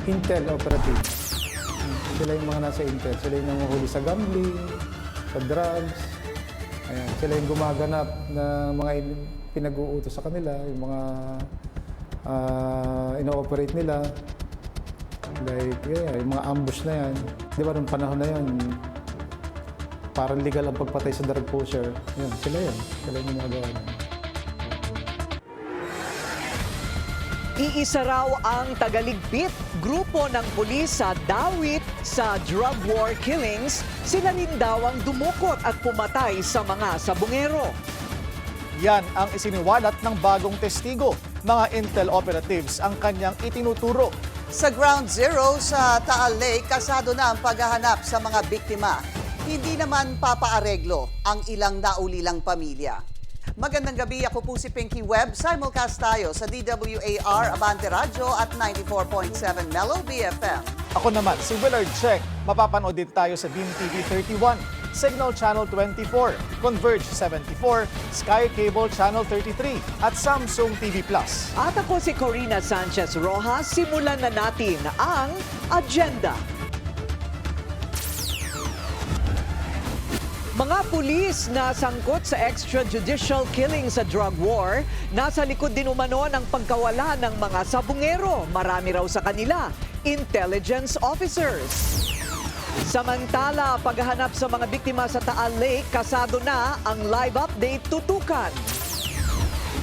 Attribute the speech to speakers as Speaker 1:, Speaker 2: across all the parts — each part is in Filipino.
Speaker 1: Intel operative. Sila yung mga nasa Intel. Sila yung nanguhuli sa gambling, sa drugs. Ayan. Sila yung gumaganap na mga pinag-uutos sa kanila, yung mga ino-operate nila. Like, yung mga ambush na yan. Di ba, nung panahon na yan, parang legal ang pagpatay sa drug pusher. Yan, sila yan. Sila yung gumagawa na.
Speaker 2: Iisa raw ang tagaligpit, grupo ng pulis sa dawit sa drug war killings. Sila rin daw ang dumukot at pumatay sa mga sabungero.
Speaker 3: Yan ang isiniwalat ng bagong testigo. Mga Intel operatives ang kanyang itinuturo.
Speaker 4: Sa Ground Zero sa Taal Lake, kasado na ang paghahanap sa mga biktima. Hindi naman papaareglo ang ilang naulilang pamilya. Magandang gabi, ako po si Pinky Webb. Simulcast tayo sa DWAR Abante Radio at 94.7 Mellow BFM.
Speaker 3: Ako naman, si Willard Check. Mapapanood din tayo sa Beam TV 31, Signal Channel 24, Converge 74, Sky Cable Channel 33, at Samsung TV Plus.
Speaker 2: At ako si Corina Sanchez Rojas. Simulan na natin ang agenda. Mga pulis na sangkot sa extrajudicial killing sa drug war, nasa likod din umano ng pagkawala ng mga sabungero. Marami raw sa kanila, intelligence officers. Samantala, paghahanap sa mga biktima sa Taal Lake, kasado na ang live update tutukan.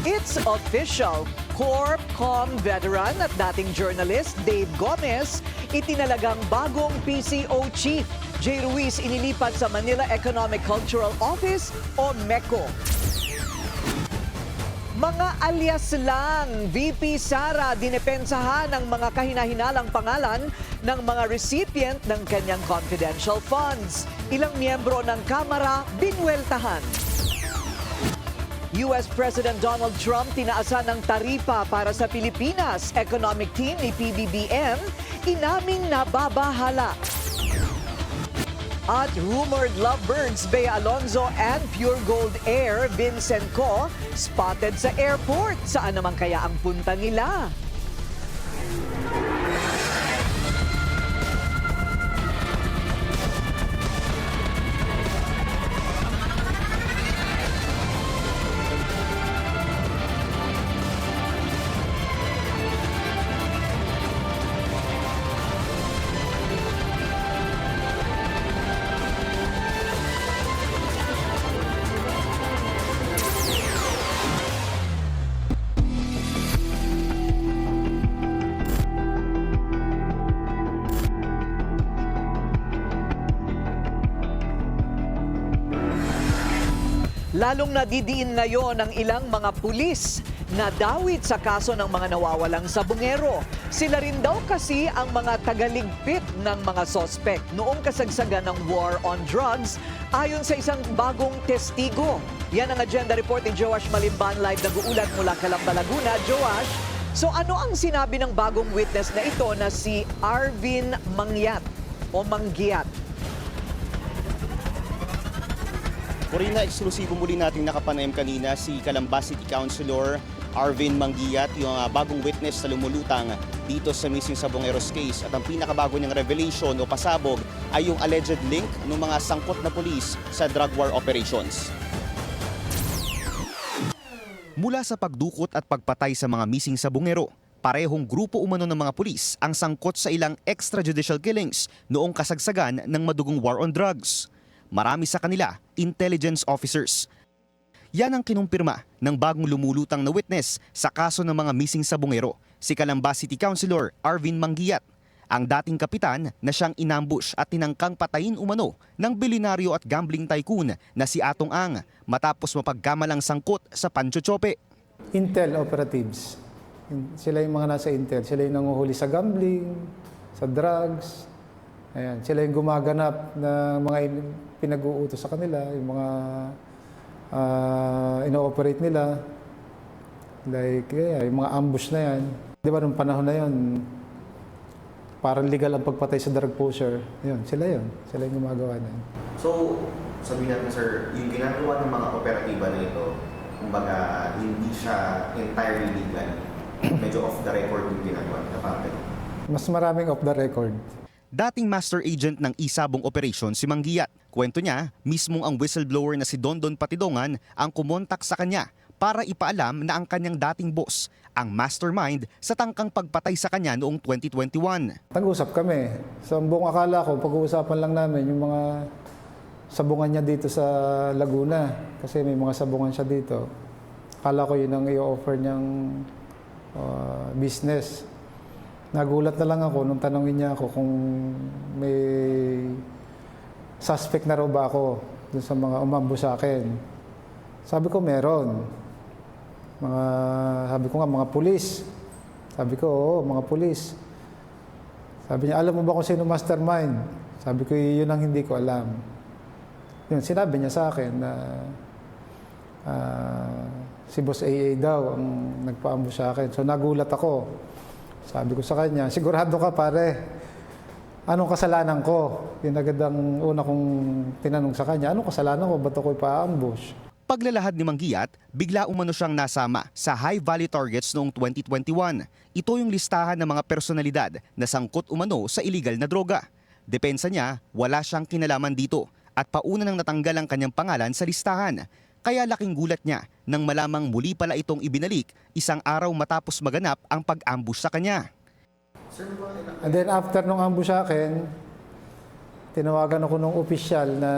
Speaker 2: It's official. Corpcom veteran at dating journalist Dave Gomez itinalagang bagong PCO chief. J. Ruiz inilipat sa Manila Economic Cultural Office o MECO. Mga alias lang, VP Sara dinepensahan ang mga kahinahinalang pangalan ng mga recipient ng kanyang confidential funds. Ilang miyembro ng Kamara binweltahan. US President Donald Trump tinaasan ng taripa para sa Pilipinas. Economic team ni PBBM inaming nababahala. At rumored lovebirds Bea Alonzo and Pure Gold Air Vincent Co spotted sa airport. Saan naman kaya ang punta nila? Lalong nadidiin ngayon ang ilang mga pulis na dawit sa kaso ng mga nawawalang sabungero. Sila rin daw kasi ang mga tagaligpit ng mga sospek noong kasagsagan ng war on drugs ayon sa isang bagong testigo. Yan ang agenda report ni Joash Malimban, live nag-uulat mula Calamba, Laguna. Joash, so ano ang sinabi ng bagong witness na ito na si Arvin Mangyat o Manggiat?
Speaker 5: Corina, eksklusibo muli nating nakapanayam kanina si Calamba City Councilor Arvin Manggiat, yung bagong witness na lumulutang dito sa missing sabongeros case. At ang pinakabago niyang revelation o pasabog ay yung alleged link ng mga sangkot na pulis sa drug war operations. Mula sa pagdukot at pagpatay sa mga missing sabongero, parehong grupo umano ng mga pulis ang sangkot sa ilang extrajudicial killings noong kasagsagan ng madugong war on drugs. Marami sa kanila, intelligence officers. Yan ang kinumpirma ng bagong lumulutang na witness sa kaso ng mga missing sabongero, si Calamba City Councilor Arvin Manggiat, ang dating kapitan na siyang inambush at tinangkang patayin umano ng bilyonaryo at gambling tycoon na si Atong Ang matapos mapagkamalang sangkot sa panchochope.
Speaker 1: Intel operatives. Sila yung mga nasa Intel. Sila yung nanguhuli sa gambling, sa drugs. Ayan. Sila yung gumaganap na mga pinag-uutos sa kanila, yung mga ino-operate nila. Like, yung mga ambush na yan. Di ba, nung panahon na yun, parang legal ang pagpatay sa drug pusher. Yun. Sila yung gumagawa na yun.
Speaker 6: So, sabihin natin sir, yung ginagawa ng mga operatiba na ito, kumbaga, hindi siya entirely legal. Medyo off the record yung ginagawa nila. Parang
Speaker 1: Mas maraming off the record.
Speaker 5: Dating master agent ng isabong operation si Manggiyat. Kwento niya, mismong ang whistleblower na si Dondon Patidongan ang kumontak sa kanya para ipaalam na ang kanyang dating boss, ang mastermind sa tangkang pagpatay sa kanya noong 2021.
Speaker 1: Nag-usap kami. So ang buong akala ko, pag-uusapan lang namin yung mga sabungan niya dito sa Laguna. Kasi may mga sabungan siya dito. Akala ko yun ang i-offer niyang business. Nagulat na lang ako nung tanongin niya ako kung may suspect na raw ba ako dun sa mga umambo sa akin. Sabi ko meron. Sabi ko nga mga pulis. Sabi ko oo, mga pulis. Sabi niya, alam mo ba kung sino mastermind? Sabi ko yun ang hindi ko alam. Yun, sinabi niya sa akin na si Boss AA daw ang nagpaambo sa akin. So nagulat ako. Sabi ko sa kanya, sigurado ka pare, anong kasalanan ko? Yun agad ang una kong tinanong sa kanya, anong kasalanan ko? Ba't ako ipa-ambush?
Speaker 5: Paglalahad ni Manggiyat, bigla umano siyang nasama sa high value targets noong 2021. Ito yung listahan ng mga personalidad na sangkot umano sa illegal na droga. Depensa niya, wala siyang kinalaman dito at pauna nang natanggal ang kanyang pangalan sa listahan. Kaya laking gulat niya nang malamang muli pala itong ibinalik isang araw matapos maganap ang pag-ambush sa kanya.
Speaker 1: And then after nung ambush sa akin, tinawagan ako nung opisyal na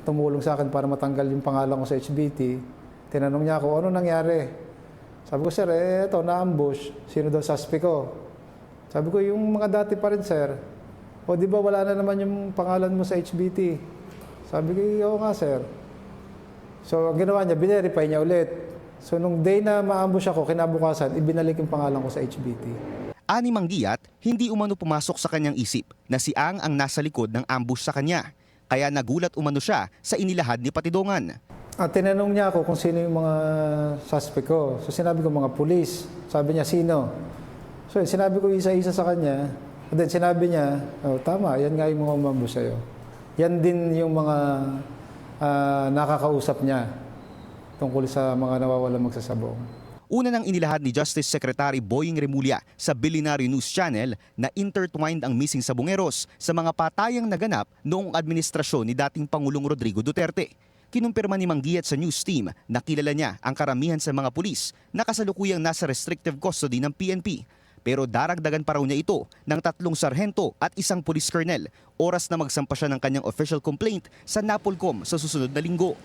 Speaker 1: tumulong sa akin para matanggal yung pangalan ko sa HBT. Tinanong niya ako, ano nangyari? Sabi ko, sir, eto, na-ambush. Sino daw suspect ko? Sabi ko, yung mga dati pa rin, sir. O, di ba wala na naman yung pangalan mo sa HBT? Sabi ko, oo nga, sir. So, ang ginawa niya, binerify niya ulit. So, nung day na ma-ambush ako, kinabukasan, ibinalik yung pangalan ko sa HBT.
Speaker 5: Ani Manggiyat, hindi umano pumasok sa kanyang isip na si Ang ang nasa likod ng ambush sa kanya. Kaya nagulat umano siya sa inilahad ni Patidongan.
Speaker 1: At tinanong niya ako kung sino yung mga suspect ko. So sinabi ko mga pulis. Sabi niya sino. So sinabi ko isa-isa sa kanya. At then sinabi niya, oh, tama, yan nga yung mga umambush sa'yo. Yan din yung mga nakakausap niya tungkol sa mga nawawalang magsasabong.
Speaker 5: Una nang inilahad ni Justice Secretary Boying Remulla sa Billionaire News Channel na intertwined ang missing sabongeros sa mga patayang naganap noong administrasyon ni dating Pangulong Rodrigo Duterte. Kinumpirma ni Manggiyat sa news team na kilala niya ang karamihan sa mga pulis na kasalukuyang nasa restrictive custody ng PNP. Pero daragdagan pa raw niya ito ng 3 sarhento at 1 police colonel, oras na magsampa siya ng kanyang official complaint sa NAPOLCOM sa susunod na linggo.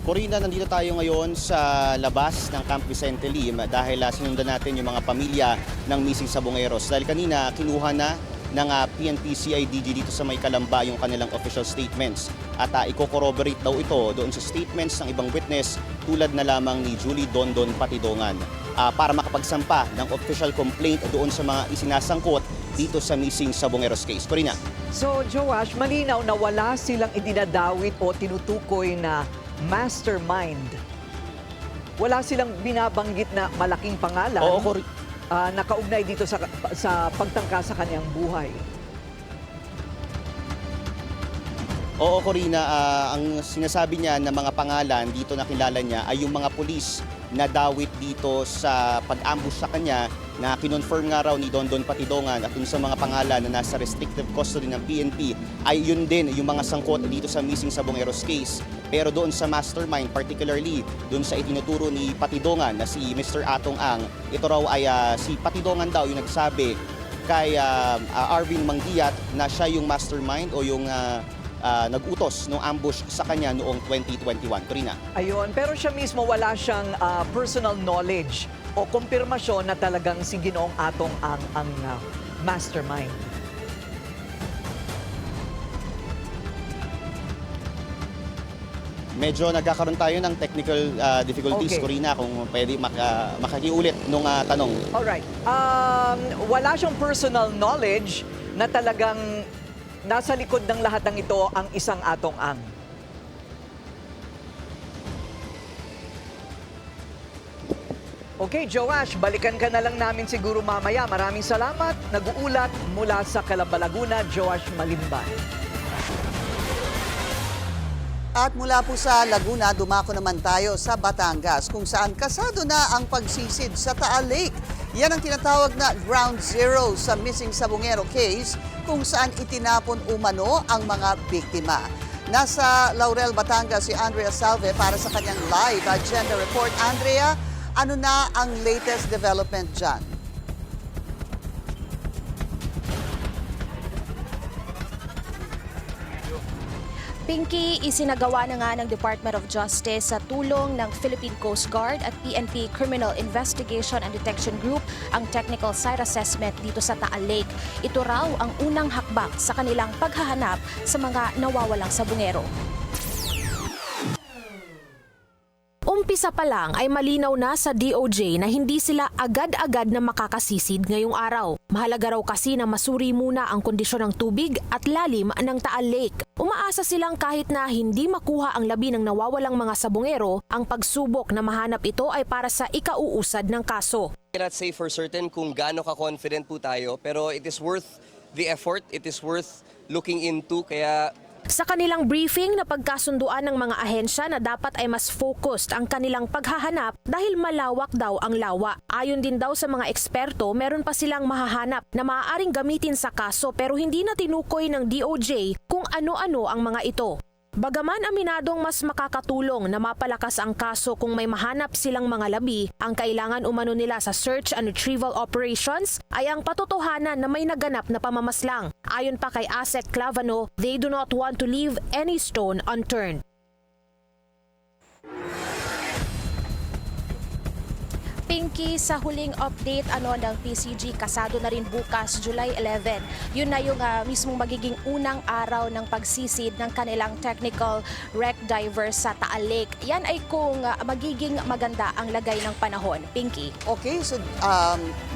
Speaker 5: Corina, nandito tayo ngayon sa labas ng Camp Vicente Lim dahil sinundan natin yung mga pamilya ng missing sabongeros. Dahil kanina kinuha na ng PNP CIDG dito sa May Kalamba yung kanilang official statements. At i-corroborate daw ito doon sa statements ng ibang witness tulad na lamang ni Julie Dondon Patidongan para makapagsampa ng official complaint doon sa mga isinasangkot dito sa missing sabongeros case. Corina.
Speaker 2: So, Joash, malinaw na wala silang idinadawit o tinutukoy na mastermind. Wala silang binabanggit na malaking pangalan na kaugnay dito sa pagtangka sa kanyang buhay.
Speaker 5: Oo, Corina, ang sinasabi niya na mga pangalan dito na kilala niya ay yung mga pulis na dawit dito sa pag-ambush sa kanya na kinonfirm nga raw ni Dondon Patidongan at dun sa mga pangalan na nasa restrictive custody ng PNP ay yun din yung mga sangkot dito sa missing sabongeros case. Pero doon sa mastermind, particularly doon sa itinuturo ni Patidongan na si Mr. Atong Ang, ito raw ay si Patidongan daw yung nagsabi kay Arvin Manggiyat na siya yung mastermind o yung nag-utos ng ambush sa kanya noong 2021. Corina.
Speaker 2: Ayun, pero siya mismo wala siyang personal knowledge o kumpirmasyon na talagang si Ginoong Atong ang mastermind.
Speaker 5: Medyo nagkakaroon tayo ng technical difficulties,
Speaker 2: Okay.
Speaker 5: Corina, kung pwede makakiulit nung tanong.
Speaker 2: Alright. Wala siyang personal knowledge na talagang nasa likod ng lahat ng ito ang isang Atong Ang. Okay, Joash, balikan ka na lang namin siguro mamaya. Maraming salamat. Nag-uulat mula sa Calamba, Laguna, Joash Malimban.
Speaker 4: At mula po sa Laguna, dumako naman tayo sa Batangas kung saan kasado na ang pagsisid sa Taal Lake. Yan ang tinatawag na ground zero sa missing sabungero case kung saan itinapon umano ang mga biktima. Nasa Laurel, Batangas si Andrea Salve para sa kanyang live agenda report. Andrea, ano na ang latest development dyan?
Speaker 7: Pinky, isinagawa na nga ng Department of Justice sa tulong ng Philippine Coast Guard at PNP Criminal Investigation and Detection Group ang technical site assessment dito sa Taal Lake. Ito raw ang unang hakbang sa kanilang paghahanap sa mga nawawalang sabungero. Umpisa pa lang ay malinaw na sa DOJ na hindi sila agad-agad na makakasisid ngayong araw. Mahalaga raw kasi na masuri muna ang kondisyon ng tubig at lalim ng Taal Lake. Umaasa silang kahit na hindi makuha ang labi ng nawawalang mga sabungero, ang pagsubok na mahanap ito ay para sa ikauusad ng kaso.
Speaker 8: I cannot say for certain kung gaano ka-confident po tayo, pero it is worth the effort, it is worth looking into, kaya
Speaker 7: Sa kanilang briefing, napagkasunduan ng mga ahensya na dapat ay mas focused ang kanilang paghahanap dahil malawak daw ang lawa. Ayon din daw sa mga eksperto, meron pa silang mahahanap na maaaring gamitin sa kaso pero hindi na tinukoy ng DOJ kung ano-ano ang mga ito. Bagaman aminadong mas makakatulong na mapalakas ang kaso kung may mahanap silang mga labi, ang kailangan umano nila sa search and retrieval operations ay ang patotohanan na may naganap na pamamaslang. Ayon pa kay Asek Clavano, they do not want to leave any stone unturned. Pinky, sa huling update ng PCG, kasado na rin bukas, July 11. Yun na yung mismong magiging unang araw ng pagsisid ng kanilang technical wreck divers sa Taal Lake. Yan ay kung magiging maganda ang lagay ng panahon. Pinky.
Speaker 4: Okay, so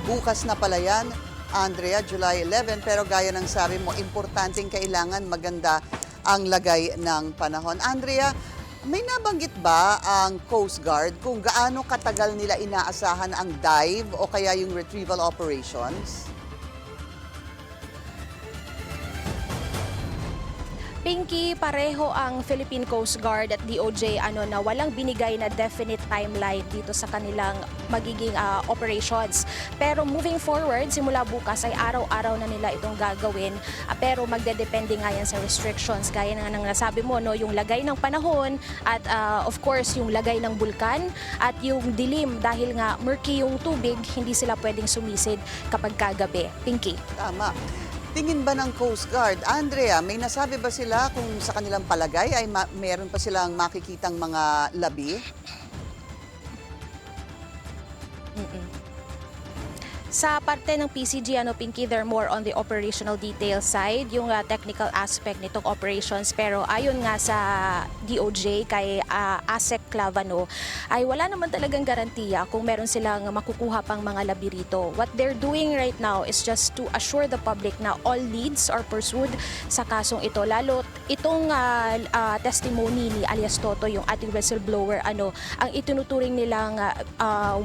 Speaker 4: bukas na pala yan, Andrea, July 11. Pero gaya ng sabi mo, importanteng kailangan maganda ang lagay ng panahon. Andrea, may nabanggit ba ang Coast Guard kung gaano katagal nila inaasahan ang dive o kaya yung retrieval operations?
Speaker 7: Pinky, pareho ang Philippine Coast Guard at DOJ na walang binigay na definite timeline dito sa kanilang magiging operations. Pero moving forward, simula bukas ay araw-araw na nila itong gagawin. Pero magdedepende nga yan sa restrictions. Gaya nga ng nasabi mo, yung lagay ng panahon at of course yung lagay ng bulkan at yung dilim dahil nga murky yung tubig, hindi sila pwedeng sumisid kapag kagabi. Pinky.
Speaker 4: Tama. Tingin ba ng Coast Guard, Andrea, may nasabi ba sila kung sa kanilang palagay ay meron pa silang makikitang mga labi?
Speaker 7: Sa parte ng PCG, Pinky, they're more on the operational detail side, yung technical aspect nitong operations. Pero ayon nga sa DOJ kay Asek Clavano, ay wala naman talagang garantiya kung meron silang makukuha pang mga labi rito. What they're doing right now is just to assure the public na all leads are pursued sa kasong ito. Lalo itong testimony ni alias Toto, yung ating whistleblower, ang itinuturing nilang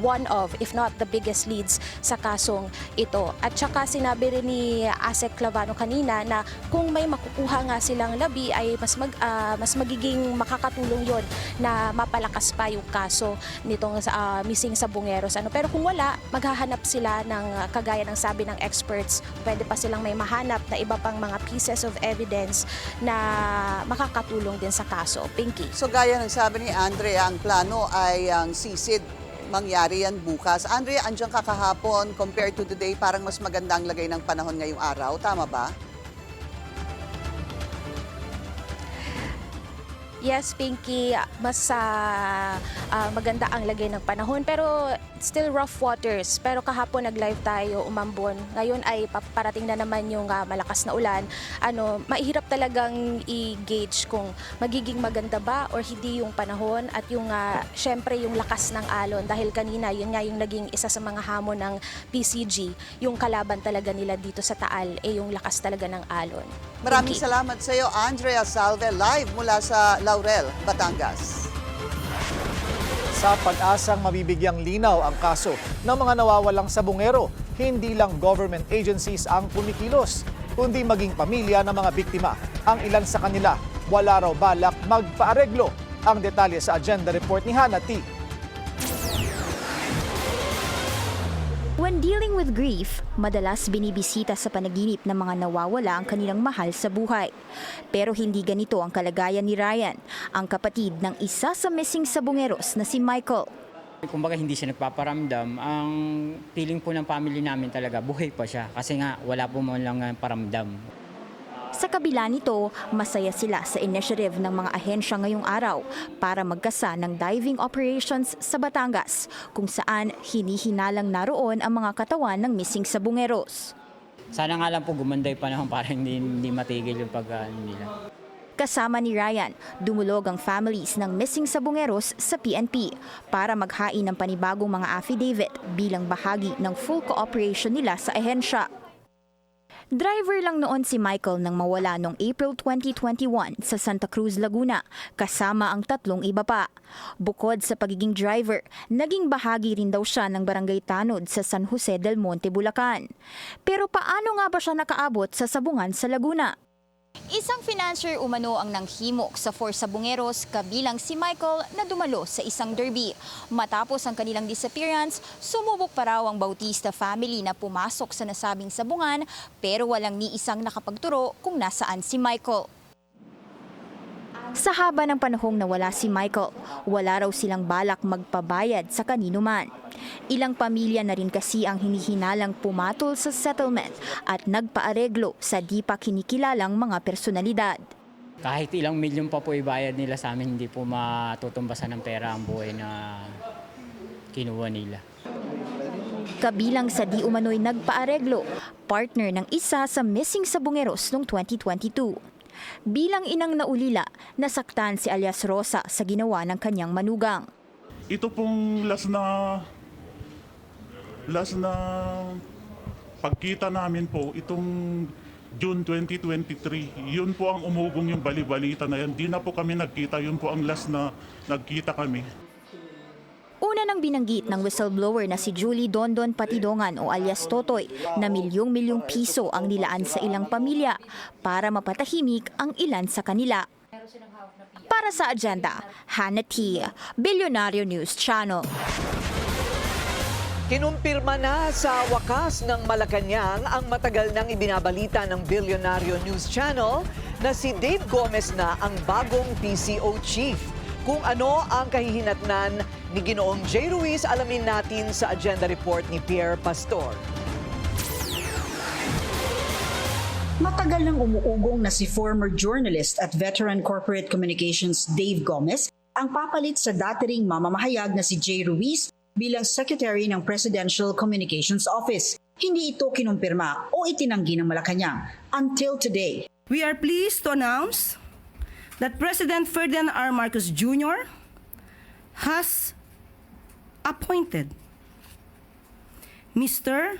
Speaker 7: one of, if not the biggest leads sa kasong ito. At saka sinabi rin ni Asek Clavano kanina na kung may makukuha nga silang labi ay mas magiging makakatulong yon na mapalakas pa yung kaso nitong missing sabungeros. Pero kung wala, maghahanap sila ng kagaya ng sabi ng experts, pwede pa silang may mahanap na iba pang mga pieces of evidence na makakatulong din sa kaso. Pinky.
Speaker 4: So gaya ng sabi ni Andrea, ang plano ay ang sisid mangyari yan bukas. Andrea, andyan ka kahapon compared to today, parang mas maganda ang lagay ng panahon ngayong araw. Tama ba?
Speaker 7: Yes, Pinky, mas maganda ang lagay ng panahon pero still rough waters. Pero kahapon nag-live tayo, umambon. Ngayon ay parating na naman yung malakas na ulan. Mahirap talagang i-gauge kung magiging maganda ba or hindi yung panahon at yung syempre yung lakas ng alon dahil kanina yun nga yung naging isa sa mga hamon ng PCG, yung kalaban talaga nila dito sa Taal yung lakas talaga ng alon.
Speaker 4: Maraming
Speaker 7: Pinky.
Speaker 4: salamat sa iyo, Andrea Salve, live mula sa Laurel, Batangas.
Speaker 3: Sa pag-asang mabibigyang linaw ang kaso ng mga nawawalang sabungero, hindi lang government agencies ang kumikilos, kundi maging pamilya ng mga biktima. Ang ilan sa kanila wala raw balak magpaareglo. Ang detalye sa agenda report ni Hannah T.
Speaker 9: When dealing with grief, madalas binibisita sa panaginip ng mga nawawala ang kanilang mahal sa buhay. Pero hindi ganito ang kalagayan ni Ryan, ang kapatid ng isa sa missing sabungeros na si Michael.
Speaker 10: Kumbaga hindi siya nagpaparamdam. Ang feeling po ng family namin talaga, buhay pa siya. Kasi nga wala po man lang paramdam.
Speaker 9: Sa kabila nito, masaya sila sa initiative ng mga ahensya ngayong araw para magkasa ng diving operations sa Batangas, kung saan hinihinalang naroon ang mga katawan ng missing sabungeros.
Speaker 10: Sana nga lang po gumanday pa naman para hindi matigil yung nila.
Speaker 9: Kasama ni Ryan, dumulog ang families ng missing sabungeros sa PNP para maghain ng panibagong mga affidavit bilang bahagi ng full cooperation nila sa ahensya. Driver lang noon si Michael nang mawala noong April 2021 sa Santa Cruz, Laguna, kasama ang 3 iba pa. Bukod sa pagiging driver, naging bahagi rin daw siya ng Barangay Tanod sa San Jose del Monte, Bulacan. Pero paano nga ba siya nakaabot sa sabungan sa Laguna? Isang financier umano ang nanghimok sa 4 sabungeros kabilang si Michael na dumalo sa isang derby. Matapos ang kanilang disappearance, sumubok pa raw ang Bautista family na pumasok sa nasabing sabungan pero walang ni isang nakapagturo kung nasaan si Michael. Sa haba ng panahong nawala si Michael, wala raw silang balak magpabayad sa kanino man. Ilang pamilya na rin kasi ang hinihinalang pumatol sa settlement at nagpaareglo sa di pa kinikilalang mga personalidad.
Speaker 10: Kahit ilang milyon pa po ibayad nila sa amin, hindi po matutumbasan ng pera ang buhay na kinuha nila.
Speaker 9: Kabilang sa di umano'y nagpaareglo, partner ng isa sa missing sabungeros noong 2022. Bilang inang naulila, nasaktan si alias Rosa sa ginawa ng kanyang manugang.
Speaker 11: Ito pong last na pagkita namin po, itong June 2023, yun po ang umugong yung bali-balita na yan. Di na po kami nagkita, yun po ang last na nagkita kami.
Speaker 9: Una nang binanggit ng whistleblower na si Julie Dondon Patidongan o alias Totoy na milyong-milyong piso ang nilaan sa ilang pamilya para mapatahimik ang ilan sa kanila. Para sa agenda, Hannah T, Billionario News Channel.
Speaker 2: Kinumpirma na sa wakas ng Malacanang ang matagal nang ibinabalita ng Billionario News Channel na si Dave Gomez na ang bagong PCO chief. Kung ano ang kahihinatnan ni Ginoong J. Ruiz, alamin natin sa agenda report ni Pierre Pastor.
Speaker 12: Matagal nang umuugong na si former journalist at veteran corporate communications Dave Gomez ang papalit sa dati ring mamamahayag na si J. Ruiz bilang Secretary ng Presidential Communications Office. Hindi ito kinumpirma o itinanggi ng Malacanang until today.
Speaker 13: We are pleased to announce that President Ferdinand R. Marcos Jr. has appointed Mr.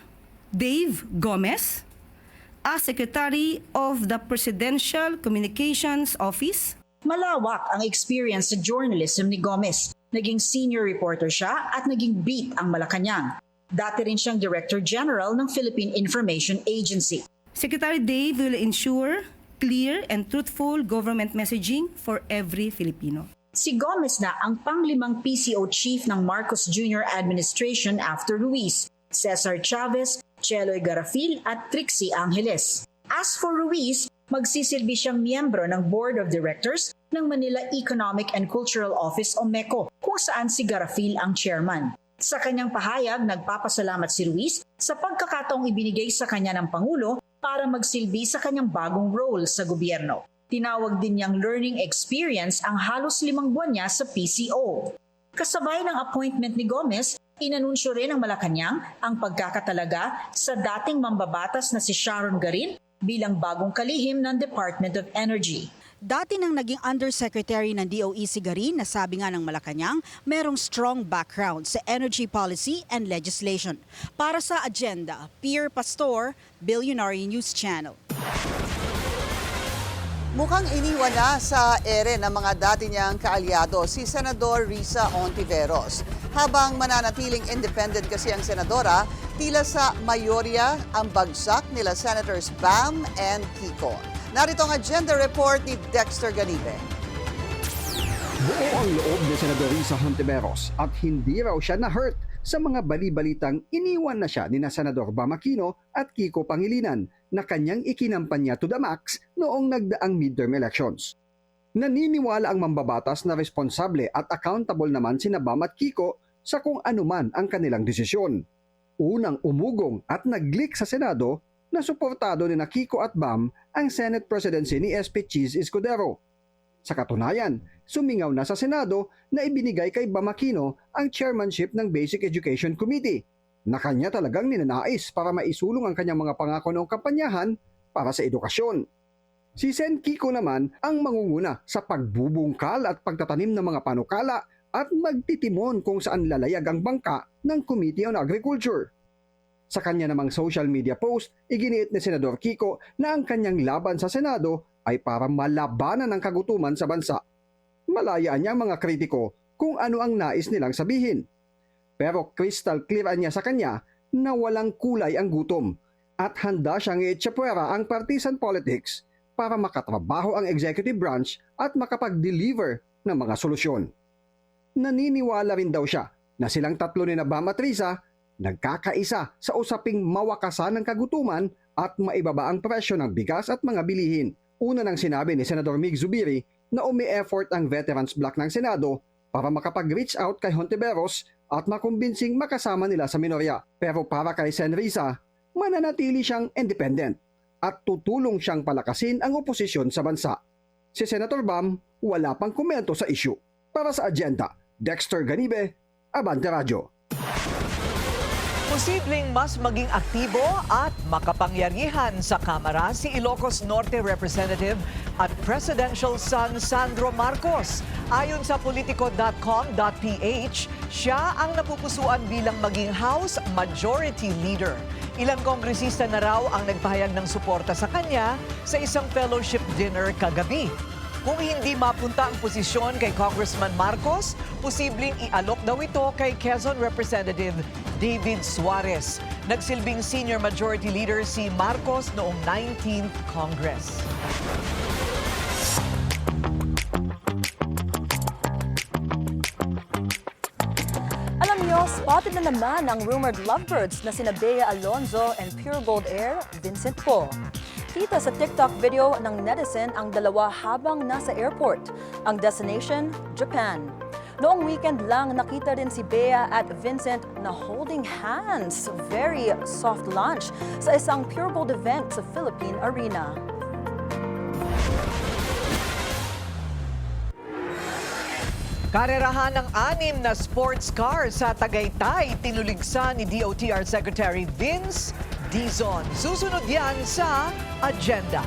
Speaker 13: Dave Gomez as Secretary of the Presidential Communications Office.
Speaker 12: Malawak ang experience sa journalism ni Gomez. Naging senior reporter siya at naging beat ang Malacanang. Dati rin siyang Director General ng Philippine Information Agency.
Speaker 13: Secretary Dave will ensure clear and truthful government messaging for every Filipino.
Speaker 12: Si Gomez na ang pang-5 PCO chief ng Marcos Jr. administration after Ruiz, Cesar Chavez, Cheloy Garafil at Trixie Angeles. As for Ruiz, magsisilbi siyang miyembro ng Board of Directors ng Manila Economic and Cultural Office o MECO, kung saan si Garafil ang chairman. Sa kanyang pahayag, nagpapasalamat si Ruiz sa pagkakataong ibinigay sa kanya ng Pangulo para magsilbi sa kanyang bagong role sa gobyerno. Tinawag din niyang learning experience ang halos 5 buwan niya sa PCO. Kasabay ng appointment ni Gomez, inanunsyo rin ng Malacanang ang pagkakatalaga sa dating mambabatas na si Sharon Garin bilang bagong kalihim ng Department of Energy.
Speaker 14: Dati nang naging Undersecretary ng DOE si Garin, na sabi nga ng Malacanang, merong strong background sa energy policy and legislation. Para sa agenda, Pierre Pastor, Billionaire News Channel.
Speaker 4: Mukhang iniwan na sa ere ng mga dati niyang kaalyado si Senador Risa Hontiveros. Habang mananatiling independent kasi ang senadora, tila sa mayorya ang bagsak nila Senators Bam and Kiko. Narito ang agenda report ni Dexter Ganibe.
Speaker 15: Buo ang loob ni Senador Risa Hontiveros at hindi raw siya na-hurt sa mga bali-balitang iniwan na siya ni na Senador Bam Aquino at Kiko Pangilinan na kanyang ikinampanya to the max noong nagdaang midterm elections. Naniniwala ang mambabatas na responsable at accountable naman sina Bam at Kiko sa kung anuman ang kanilang desisyon. Unang umugong at nag-leak sa Senado na suportado ni na Kiko at Bam ang Senate presidency ni SP Cheese Escudero. Sa katunayan, sumingaw na sa Senado na ibinigay kay Bam Aquino ang chairmanship ng Basic Education Committee na kanya talagang ninanais para maisulong ang kanyang mga pangako noong kampanyahan para sa edukasyon. Si Sen Kiko naman ang mangunguna sa pagbubungkal at pagtatanim ng mga panukala at magtitimon kung saan lalayag ang bangka ng Committee on Agriculture. Sa kanya namang social media post, iginiit ni Senador Kiko na ang kanyang laban sa Senado ay para malabanan ang kagutuman sa bansa. Malayaan niya ang mga kritiko kung ano ang nais nilang sabihin. Pero crystal clear niya sa kanya na walang kulay ang gutom at handa siyang i-itsapwera ang partisan politics para makatrabaho ang executive branch at makapag-deliver ng mga solusyon. Naniniwala rin daw siya na silang tatlo ni Bam at Risa nagkakaisa sa usaping mawakasan ng kagutuman at maibaba ang presyo ng bigas at mga bilihin. Una nang sinabi ni Senador Mig Zubiri na umi-effort ang Veterans Bloc ng Senado para makapag-reach out kay Hontiveros at makumbinsing makasama nila sa minorya. Pero para kay Sen Risa, mananatili siyang independent at tutulong siyang palakasin ang oposisyon sa bansa. Si Senator Bam wala pang komento sa issue. Para sa agenda, Dexter Ganibe, Abante Radio.
Speaker 2: Posibleng mas maging aktibo at makapangyarihan sa Kamara si Ilocos Norte Representative at Presidential son Sandro Marcos. Ayon sa politico.com.ph, siya ang napupusuan bilang maging House Majority Leader. Ilang kongresista na raw ang nagpahayag ng suporta sa kanya sa isang fellowship dinner kagabi. Kung hindi mapunta ang posisyon kay Congressman Marcos, posibleng ialok daw ito kay Quezon Representative David Suarez. Nagsilbing Senior Majority Leader si Marcos noong 19th Congress.
Speaker 16: Alam niyo, spotted na naman ang rumored lovebirds na sina Bea Alonzo and Pure Gold Air Vincent Po. Kita sa TikTok video ng netizen ang dalawa habang nasa airport. Ang destination, Japan. Noong weekend lang, nakita rin si Bea at Vincent na holding hands. Very soft launch sa isang Pure Gold event sa Philippine Arena.
Speaker 2: Karerahan ng 6 na sports car sa Tagaytay, tinuligsa ni DOTR Secretary Vince Dizon. Susunod yan sa agenda.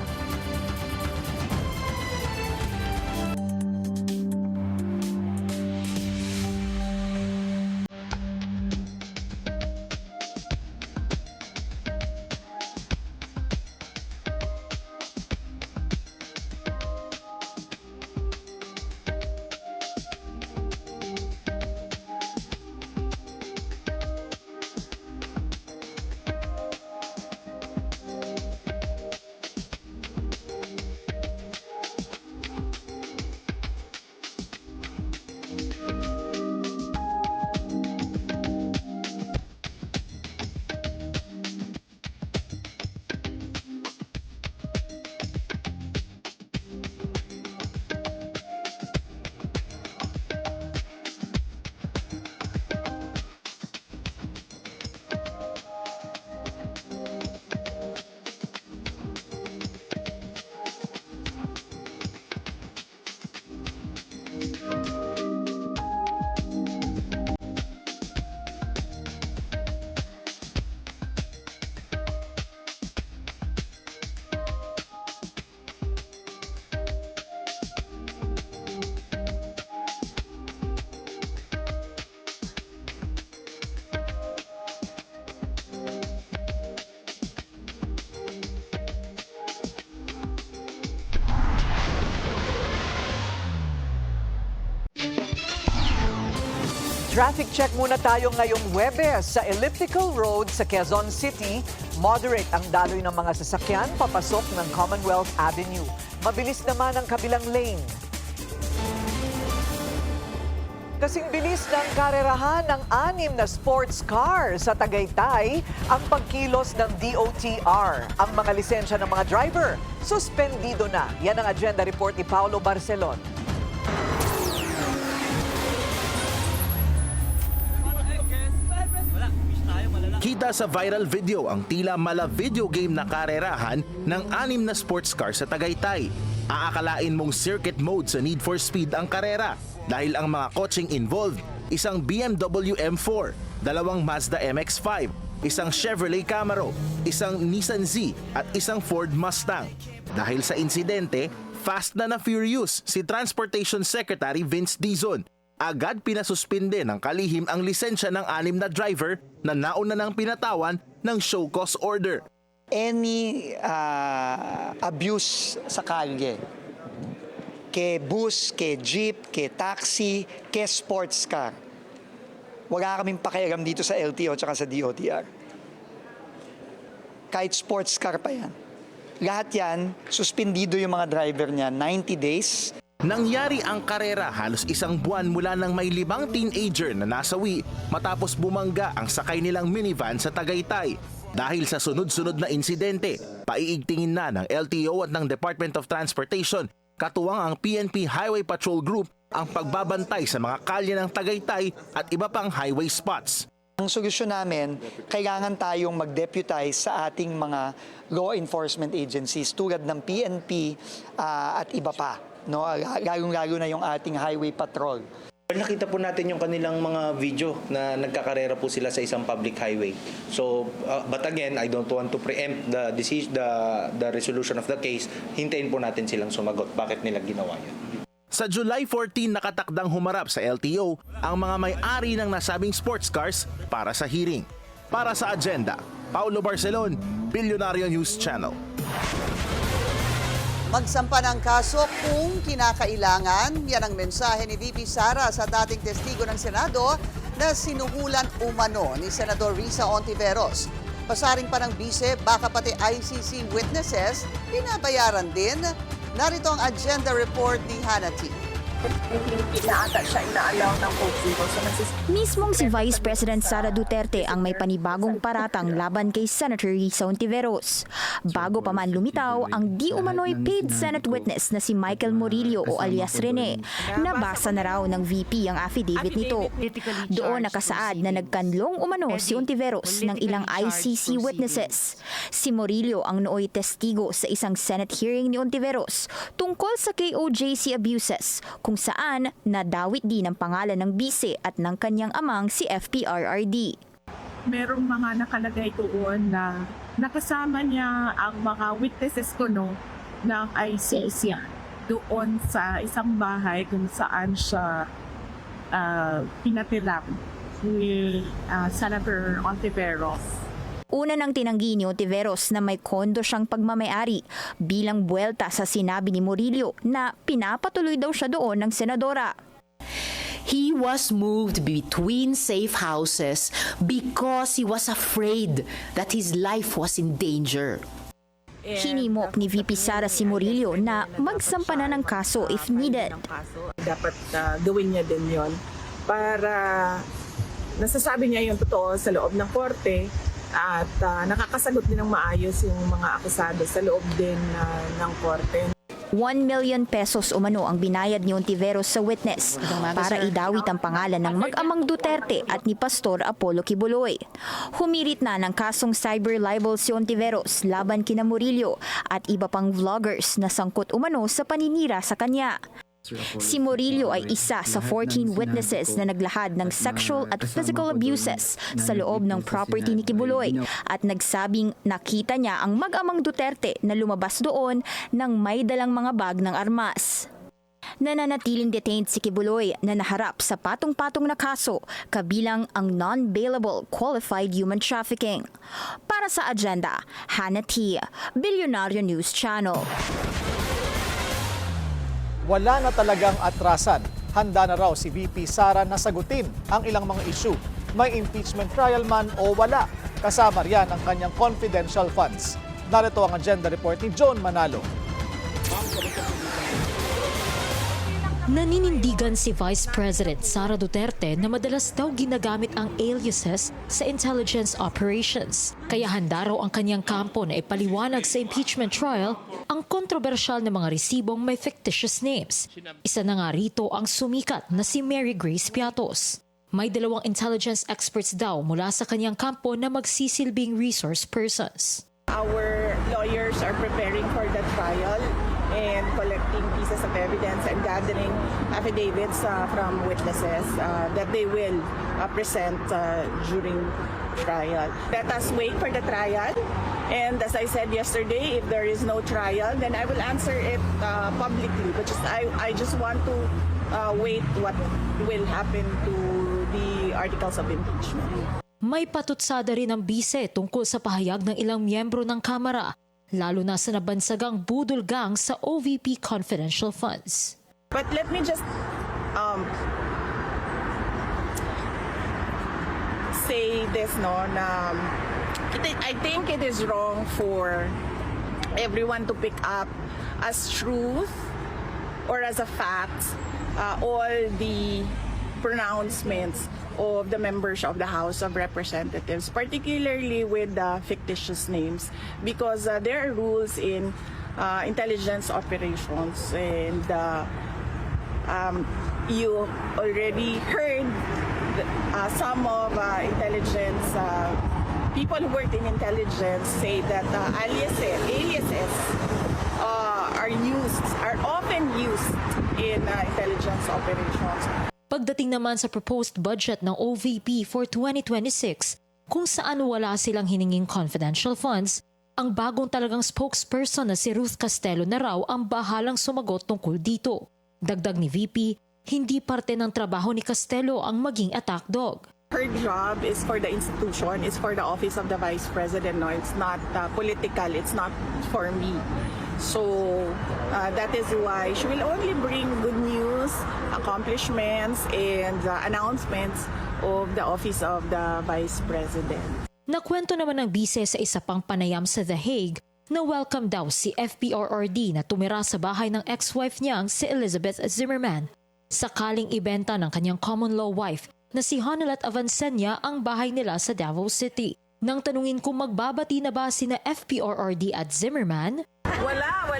Speaker 2: Traffic check muna tayo ngayong Huwebes sa Elliptical Road sa Quezon City. Moderate ang daloy ng mga sasakyan papasok ng Commonwealth Avenue. Mabilis naman ang kabilang lane. Kasing bilis ng karerahan ng 6 na sports car sa Tagaytay ang pagkilos ng DOTR. Ang mga lisensya ng mga driver, suspendido na. Yan ang agenda report ni Paulo Barcelon.
Speaker 17: Kita sa viral video ang tila mala video game na karerahan ng 6 na sports car sa Tagaytay. Aakalain mong circuit mode sa Need for Speed ang karera dahil ang mga kotseng involved, isang BMW M4, 2 Mazda MX-5, isang Chevrolet Camaro, isang Nissan Z at isang Ford Mustang. Dahil sa insidente, fast na furious si Transportation Secretary Vince Dizon. Agad pinasuspinde ng kalihim ang lisensya ng 6 na driver na nauna ng pinatawan ng show cause order.
Speaker 18: Any abuse sa kalye, ke bus, ke jeep, ke taxi, ke sports car, wala kaming pakialam dito sa LTO at sa DOTR. Kahit sports car pa yan. Lahat yan, suspendido yung mga driver niya, 90 days.
Speaker 17: Nangyari ang karera halos 1 buwan mula nang may 5 teenager na nasawi matapos bumangga ang sakay nilang minivan sa Tagaytay. Dahil sa sunod-sunod na insidente, paiigtingin na ng LTO at ng Department of Transportation, katuwang ang PNP Highway Patrol Group ang pagbabantay sa mga kalye ng Tagaytay at iba pang highway spots.
Speaker 18: Ang solusyon namin, kailangan tayong mag-deputize sa ating mga law enforcement agencies tulad ng PNP at iba pa. No, lalong-lalo na yung ating highway patrol.
Speaker 19: Nakita po natin yung kanilang mga video na nagkakarera po sila sa isang public highway. So, but again, I don't want to preempt the resolution of the case. Hintayin po natin silang sumagot. Bakit nila ginawa yun?
Speaker 17: Sa July 14, nakatakdang humarap sa LTO ang mga may-ari ng nasabing sports cars para sa hearing. Para sa agenda, Paulo Barcelon, Bilyonaryo News Channel.
Speaker 4: Magsampa ng kaso kung kinakailangan. Yan ang mensahe ni VP Sara sa dating testigo ng Senado na sinuhulan umano ni Senador Risa Hontiveros. Pasaring pa ng bise, baka pati ICC witnesses, pinabayaran din. Narito ang agenda report ni Hannity.
Speaker 9: Mismong si Vice President Sara Duterte ang may panibagong paratang laban kay Senator Risa Hontiveros. Bago pa man lumitaw ang di umano'y paid Senate witness na si Michael Murillo o alias Rene, nabasa na raw ng VP ang affidavit nito. Doon nakasaad na nagkanlong umano si Hontiveros ng ilang ICC witnesses. Si Murillo ang nooy testigo sa isang Senate hearing ni Hontiveros tungkol sa KOJC abuses, kung saan nadawit din ang pangalan ng bise at ng kanyang amang si FPRRD.
Speaker 20: Merong mga nakalagay doon na nakasama niya ang mga witnesses ko ng ICC doon sa isang bahay kung saan siya pinatiram ni Senator Hontiveros.
Speaker 9: Una nang tinanggi ni Hontiveros na may kondo siyang pagmamayari bilang buwelta sa sinabi ni Murillo na pinapatuloy daw siya doon ng senadora.
Speaker 21: He was moved between safe houses because he was afraid that his life was in danger.
Speaker 9: Hinimok ni VP Sara si Murillo na magsampa na ng kaso if needed.
Speaker 20: Dapat gawin niya din yon para nasasabi niya yung totoo sa loob ng korte at nakakasagot din ng maayos yung mga akusado sa loob din ng korte.
Speaker 9: 1 million pesos umano ang binayad ni Hontiveros sa witness para idawit ang pangalan ng mag-amang Duterte at ni Pastor Apollo Kibuloy. Humirit na ng kasong cyber libel si Hontiveros laban kina Murillo at iba pang vloggers na sangkot umano sa paninira sa kanya. Si Murillo ay isa sa 14 witnesses na naglahad ng sexual at physical abuses sa loob ng property ni Kibuloy at nagsabing nakita niya ang mag-amang Duterte na lumabas doon nang may dalang mga bag ng armas. Nananatiling detained si Kibuloy na naharap sa patong-patong na kaso kabilang ang non-bailable qualified human trafficking. Para sa agenda, Hannity, Bilyonaryo News Channel.
Speaker 3: Wala na talagang atrasan Handa na raw si VP Sara na sagutin ang ilang mga issue. May impeachment trial man o wala. Kasama riyan ang kanyang confidential funds. Narito ang agenda report ni John Manalo.
Speaker 6: Naninindigan si Vice President Sara Duterte na madalas daw ginagamit ang aliases sa intelligence operations. Kaya handa raw ang kanyang kampo na ipaliwanag sa impeachment trial ang kontrobersyal na mga resibong may fictitious names. Isa na nga rito ang sumikat na si Mary Grace Piatos. May 2 intelligence experts daw mula sa kanyang kampo na magsisilbing resource persons.
Speaker 20: Our lawyers are preparing for the trial and collecting pieces of evidence and gathering affidavits from witnesses that they will present during trial. Let us wait for the trial. And as I said yesterday, if there is no trial, then I will answer it publicly. But I just want to wait what will happen to the articles of impeachment.
Speaker 6: May patutsada rin ang bise tungkol sa pahayag ng ilang miyembro ng Kamara, lalo na sa nabansagang budol gang sa OVP confidential funds.
Speaker 20: But let me just say this, no, na I think it is wrong for everyone to pick up as truth or as a fact all the pronouncements of the members of the House of Representatives, particularly with the fictitious names, because there are rules in intelligence operations, and you already heard some of intelligence people who work in intelligence say that aliases are often used in intelligence operations.
Speaker 6: Pagdating naman sa proposed budget ng OVP for 2026, kung saan wala silang hininging confidential funds, ang bagong talagang spokesperson na si Ruth Castelo na raw ang bahalang sumagot tungkol dito. Dagdag ni VP, hindi parte ng trabaho ni Castelo ang maging attack dog.
Speaker 20: Her job is for the institution, it's for the office of the Vice President. No, it's not political, it's not for me. So that is why she will only bring good news, accomplishments, and announcements of the office of the Vice President.
Speaker 6: Nakwento naman ng bise sa isa pang panayam sa The Hague na welcome daw si FPRRD na tumira sa bahay ng ex-wife niyang si Elizabeth Zimmerman. Sakaling ibenta ng kanyang common law wife na si Honolat Avancenia ang bahay nila sa Davao City. Nang tanungin kung magbabati na ba sina FPRRD at Zimmerman,
Speaker 20: walang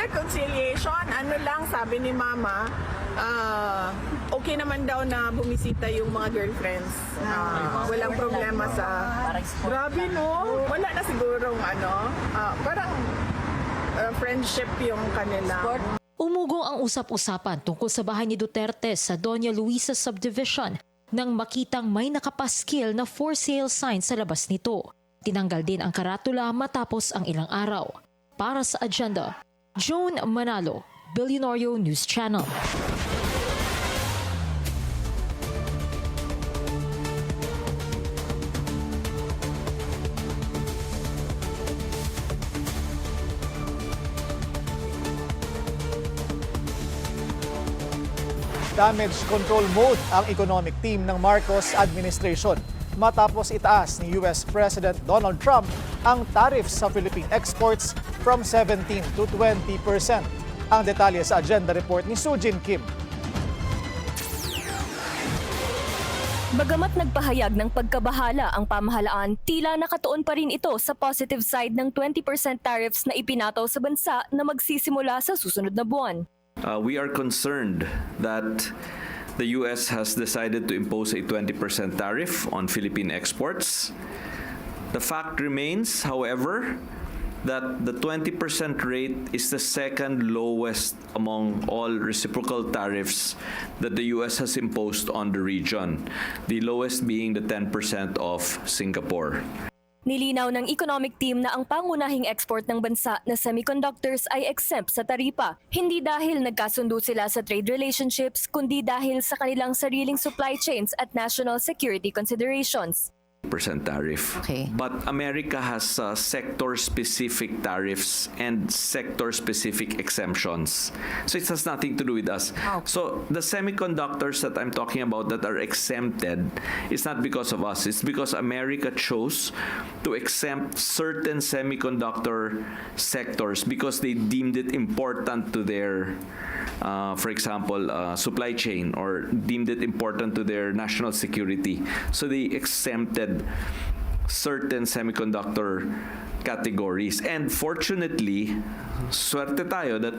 Speaker 20: reconciliation. Ano lang, sabi ni Mama, okay naman daw na bumisita yung mga girlfriends. Walang problema sa... Grabe, no? Wala na sigurong parang friendship yung kanila.
Speaker 6: umugong ang usap-usapan tungkol sa bahay ni Duterte sa Doña Luisa Subdivision nang makitang may nakapaskil na for sale sign sa labas nito. Tinanggal din ang karatula matapos ang ilang araw. Para sa agenda, Joan Manalo, Billionario News Channel.
Speaker 3: Damage control mode ang economic team ng Marcos administration matapos itaas ni US President Donald Trump ang tariffs sa Philippine exports from 17 to 20%. Ang detalye sa agenda report ni Sujin Kim.
Speaker 22: Bagamat nagpahayag ng pagkabahala ang pamahalaan, tila nakatuon pa rin ito sa positive side ng 20% tariffs na ipinataw sa bansa na magsisimula sa susunod na buwan.
Speaker 23: We are concerned that the U.S. has decided to impose a 20% tariff on Philippine exports. The fact remains, however, that the 20% rate is the second lowest among all reciprocal tariffs that the U.S. has imposed on the region, the lowest being the 10% of Singapore.
Speaker 22: Nilinaw ng economic team na ang pangunahing export ng bansa na semiconductors ay exempt sa taripa, hindi dahil nagkasundo sila sa trade relationships, kundi dahil sa kanilang sariling supply chains at national security considerations.
Speaker 23: % tariff.
Speaker 21: Okay.
Speaker 23: But America has sector-specific tariffs and sector-specific exemptions. So it has nothing to do with us. So the semiconductors that I'm talking about that are exempted is not because of us. It's because America chose to exempt certain semiconductor sectors because they deemed it important to their, for example, supply chain, or deemed it important to their national security. So they exempted certain semiconductor categories. And fortunately, swerte tayo that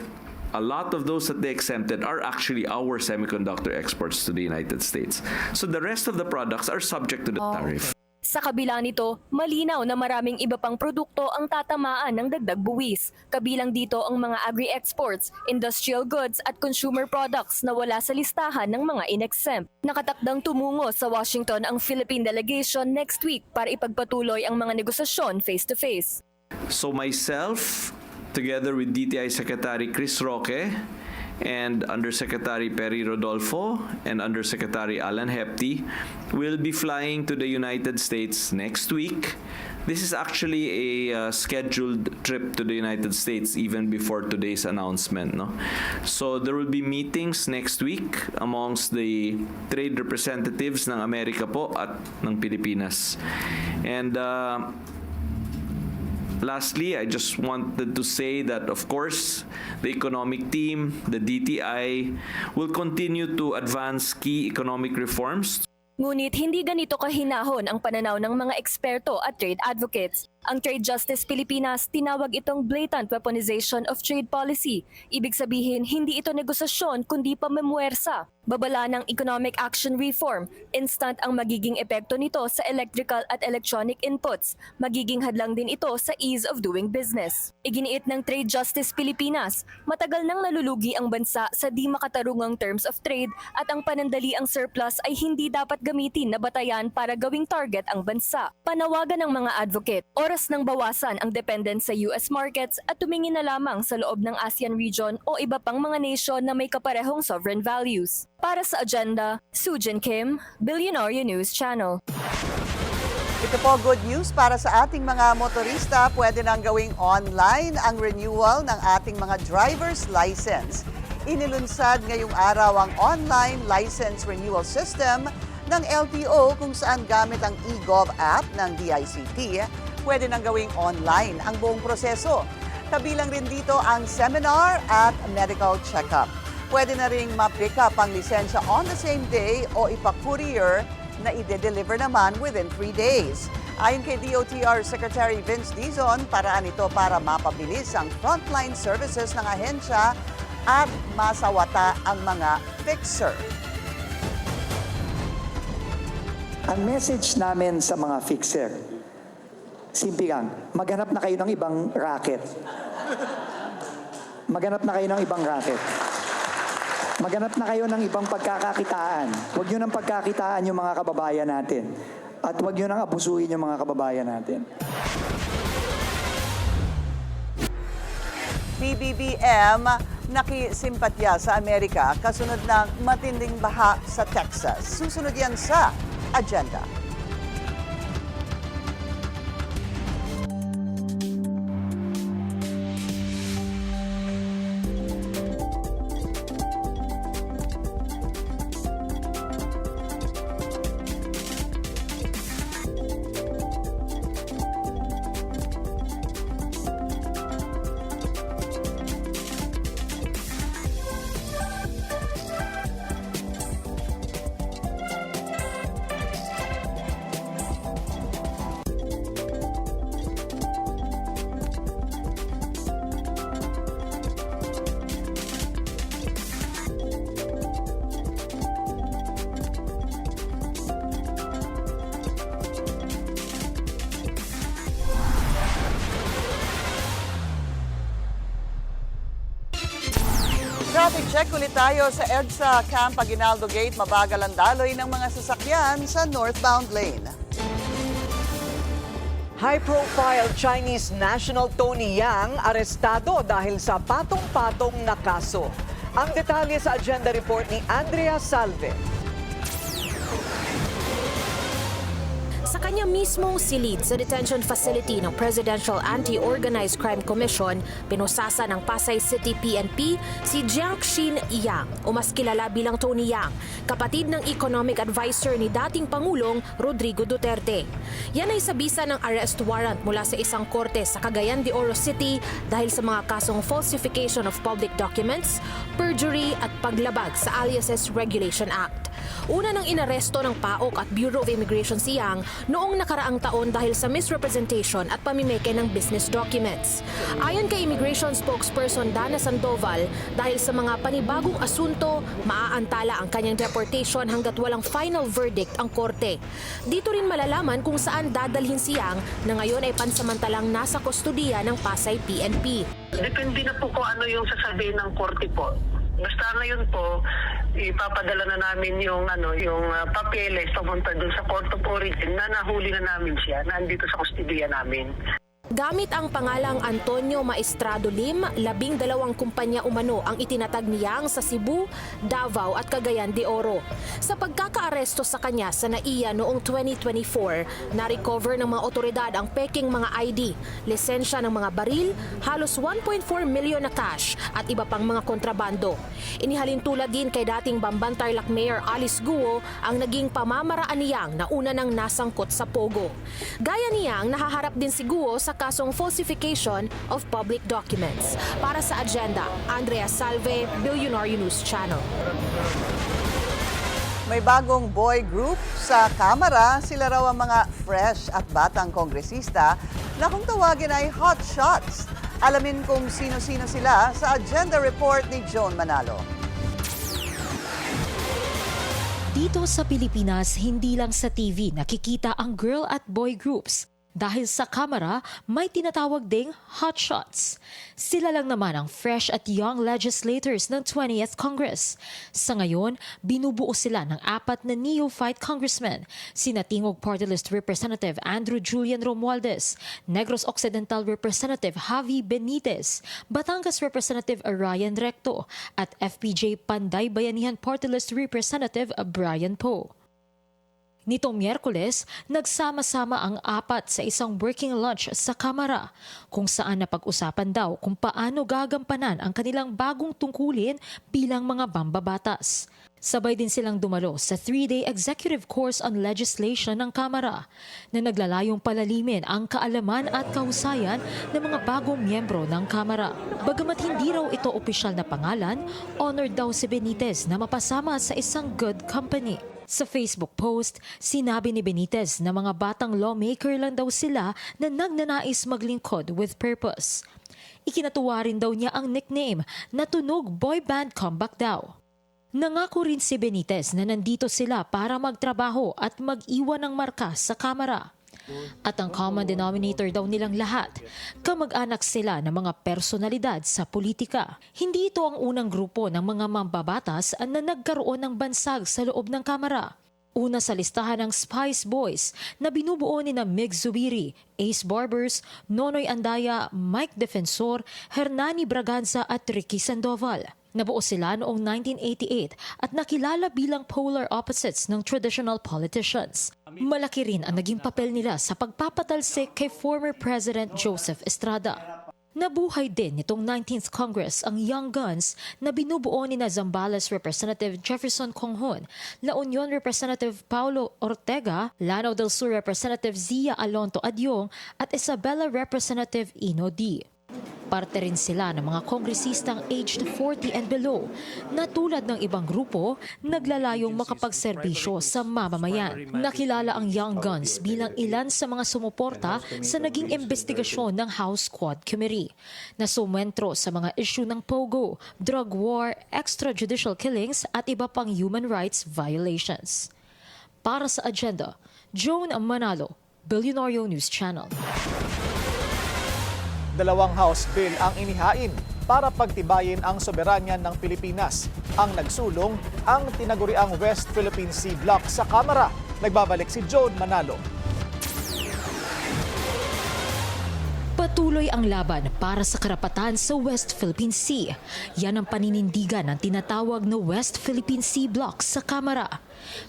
Speaker 23: a lot of those that they exempted are actually our semiconductor exports to the United States. So the rest of the products are subject to the tariff.
Speaker 22: Sa kabila nito, malinaw na maraming iba pang produkto ang tatamaan ng dagdag buwis. Kabilang dito ang mga agri-exports, industrial goods at consumer products na wala sa listahan ng mga inexempt. Nakatakdang tumungo sa Washington ang Philippine delegation next week para ipagpatuloy ang mga negosasyon face-to-face.
Speaker 23: So myself, together with DTI Secretary Chris Roque, and Undersecretary Perry Rodolfo and Undersecretary Alan Hepty will be flying to the United States next week. This is actually a scheduled trip to the United States even before today's announcement. No? So there will be meetings next week amongst the trade representatives ng Amerika po at ng Pilipinas. And lastly, I just wanted to say that, of course, the economic team, the DTI, will continue to advance key economic reforms.
Speaker 22: Ngunit hindi ganito kahinahon ang pananaw ng mga eksperto at trade advocates. Ang Trade Justice Pilipinas tinawag itong blatant weaponization of trade policy. Ibig sabihin, hindi ito negosasyon kundi pamemwersa. Babala ng Economic Action Reform, instant ang magiging epekto nito sa electrical at electronic inputs. Magiging hadlang din ito sa ease of doing business. Iginiit ng Trade Justice Pilipinas, matagal nang nalulugi ang bansa sa di makatarungang terms of trade at ang panandaliang surplus ay hindi dapat gamitin na batayan para gawing target ang bansa. Panawagan ng mga advocate, oras nang bawasan ang dependence sa US markets at tumingin na lamang sa loob ng ASEAN region o iba pang mga nation na may kaparehong sovereign values. Para sa Agenda, Sujin Kim, Billionaire News Channel.
Speaker 4: Ito po good news para sa ating mga motorista. Pwede nang gawing online ang renewal ng ating mga driver's license. Inilunsad ngayong araw ang online license renewal system ng LTO kung saan gamit ang eGov app ng DICT. Pwede nang gawing online ang buong proseso. Kabilang rin dito ang seminar at medical check-up. Pwede na ring ma-pick up ang lisensya on the same day o ipa-courier na ide-deliver naman within 3 days. Ayon kay DOTR Secretary Vince Dizon, paraan ito para mapabilis ang frontline services ng ahensya at masawata ang mga fixer.
Speaker 18: Ang message namin sa mga fixer, simple lang, maghanap na kayo ng ibang racket. Maghanap na kayo ng ibang racket. Maghanap na kayo ng ibang pagkakakitaan. Huwag nyo nang pagkakitaan yung mga kababayan natin. At huwag nyo nang abusuhin yung mga kababayan natin.
Speaker 4: PBBM nakisimpatya sa Amerika kasunod ng matinding baha sa Texas. Susunod yan sa Agenda. Traffic check ulit tayo sa EDSA Camp Aguinaldo Gate. Mabagal ang daloy ng mga sasakyan sa northbound lane.
Speaker 2: High-profile Chinese national Tony Yang arestado dahil sa patong-patong na kaso. Ang detalye sa agenda report ni Andrea Salve.
Speaker 1: Sa
Speaker 7: Kanya mismong silid sa detention facility ng Presidential Anti-Organized Crime Commission, pinusasa ng Pasay City PNP si Jiangxin Yang o mas kilala bilang Tony Yang, kapatid ng economic advisor ni dating Pangulong Rodrigo Duterte. Yan ay sabisa ng arrest warrant mula sa isang korte sa Cagayan de Oro City dahil sa mga kasong falsification of public documents, perjury at paglabag sa Aliases Regulation Act. Una nang inaresto ng PAOK at Bureau of Immigration si Yang noong nakaraang taon dahil sa misrepresentation at pamimeke ng business documents. Ayon kay Immigration Spokesperson Dana Sandoval, dahil sa mga panibagong asunto, maaantala ang kanyang deportation hanggat walang final verdict ang korte. Dito rin malalaman kung saan dadalhin si Yang na ngayon ay pansamantalang nasa kustudiya ng Pasay PNP.
Speaker 1: Depende na po kung ano yung sasabihin ng korte po. Basta ngayon po, ipapadala na namin yung papeles papunta dun sa Court of Origin na nahuli na namin siya, nandito sa kustudiya namin.
Speaker 7: Gamit ang pangalang Antonio Maestrado Lim, 12 kumpanya umano ang itinatag ni Yang sa Cebu, Davao at Cagayan de Oro. Sa pagkakaaresto sa kanya sa NAIA noong 2024, na-recover ng mga otoridad ang peking mga ID, lisensya ng mga baril, halos 1.4 milyon na cash at iba pang mga kontrabando. Inihalin tulad din kay dating Bamban-Tarlac Mayor Alice Guo ang naging pamamaraan ni Yang na una nang nasangkot sa Pogo. Gaya ni Yang, nahaharap din si Guo sa kasong falsification of public documents. Para sa Agenda, Andrea Salve, Billionaire News Channel.
Speaker 4: May bagong boy group sa Kamara. Sila raw ang mga fresh at batang kongresista na kung tawagin ay hot shots. Alamin kung sino-sino sila sa Agenda Report ni Joan Manalo.
Speaker 6: Dito sa Pilipinas, hindi lang sa TV nakikita ang girl at boy groups. Dahil sa Kamara, may tinatawag ding hotshots. Sila lang naman ang fresh at young legislators ng 20th Congress. Sa ngayon, binubuo sila ng 4 na neophyte congressmen, sina Tingog Party List Representative Andrew Julian Romualdez, Negros Occidental Representative Javi Benitez, Batangas Representative Ryan Recto, at FPJ Panday Bayanihan Party List Representative Brian Poe. Nitong Miyerkules, nagsama-sama ang 4 sa isang working lunch sa Kamara, kung saan napag-usapan daw kung paano gagampanan ang kanilang bagong tungkulin bilang mga mambabatas. Sabay din silang dumalo sa 3-day executive course on legislation ng Kamara na naglalayong palalimin ang kaalaman at kahusayan ng mga bagong miyembro ng Kamara. Bagamat hindi raw ito opisyal na pangalan, honored daw si Benitez na mapasama sa isang good company. Sa Facebook post, sinabi ni Benitez na mga batang lawmaker lang daw sila na nagnanais maglingkod with purpose. Ikinatuwa rin daw niya ang nickname na Tunog Boy Band Comeback daw. Nangako rin si Benitez na nandito sila para magtrabaho at mag-iwan ng marka sa Kamara. At ang common denominator daw nilang lahat, kamag-anak sila ng mga personalidad sa politika. Hindi ito ang unang grupo ng mga mambabatas na nagkaroon ng bansag sa loob ng Kamara. Una sa listahan ng Spice Boys na binubuo ni na Mig Zubiri, Ace Barbers, Nonoy Andaya, Mike Defensor, Hernani Braganza at Ricky Sandoval. Nabuo sila noong 1988 at nakilala bilang polar opposites ng traditional politicians. Malaki rin ang naging papel nila sa pagpapatalsik kay former President Joseph Estrada. Nabuhay din nitong 19th Congress ang Young Guns na binubuo ni na Zambales Representative Jefferson Conghon, La Union Representative Paulo Ortega, Lanao del Sur Representative Zia Alonto Adyong at Isabela Representative Ino D. Parte rin sila ng mga kongresistang aged 40 and below na tulad ng ibang grupo, naglalayong makapagserbisyo sa mamamayan. Nakilala ang Young Guns bilang ilan sa mga sumuporta sa naging investigasyon ng House Quad Committee na sumentro sa mga issue ng POGO, drug war, extrajudicial killings at iba pang human rights violations. Para sa Agenda, Joan Manalo, Billionaire News Channel.
Speaker 3: 2 House bill ang inihain para pagtibayin ang soberanya ng Pilipinas. Ang nagsulong ang tinaguriang West Philippine Sea Block sa Kamara. Nagbabalik si Joan Manalo.
Speaker 6: Patuloy ang laban para sa karapatan sa West Philippine Sea. Yan ang paninindigan ng tinatawag na West Philippine Sea Block sa Kamara.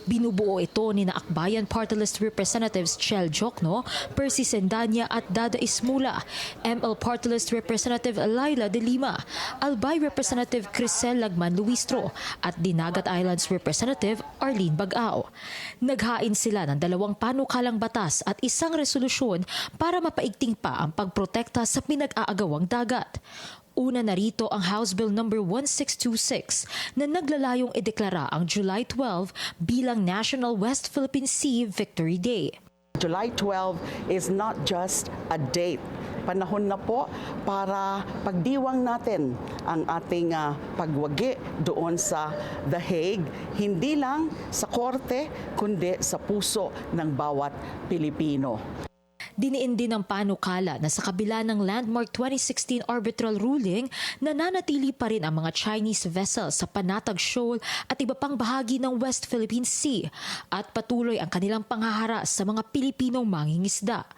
Speaker 6: Binubuo ito ni Akbayan Party List Representatives Chel Jokno, Percy Sendanya at Dada Ismula, ML Party List Representative Laila de Lima, Albay Representative Crisel Lagman Luistro at Dinagat Islands Representative Arlene Bagao. Naghain sila ng 2 panukalang batas at isang resolusyon para mapaigting pa ang pagprotekta sa pinag-aagawang dagat. Una na rito ang House Bill No. 1626 na naglalayong ideklara ang July 12 bilang National West Philippine Sea Victory Day.
Speaker 5: July 12 is not just a date. Panahon na po para pagdiwang natin ang ating pagwagi doon sa The Hague, hindi lang sa korte, kundi sa puso ng bawat Pilipino.
Speaker 6: Diniin din ng panukala na sa kabila ng landmark 2016 arbitral ruling, nananatili pa rin ang mga Chinese vessels sa Panatag Shoal at iba pang bahagi ng West Philippine Sea at patuloy ang kanilang panghaharas sa mga Pilipinong mangingisda.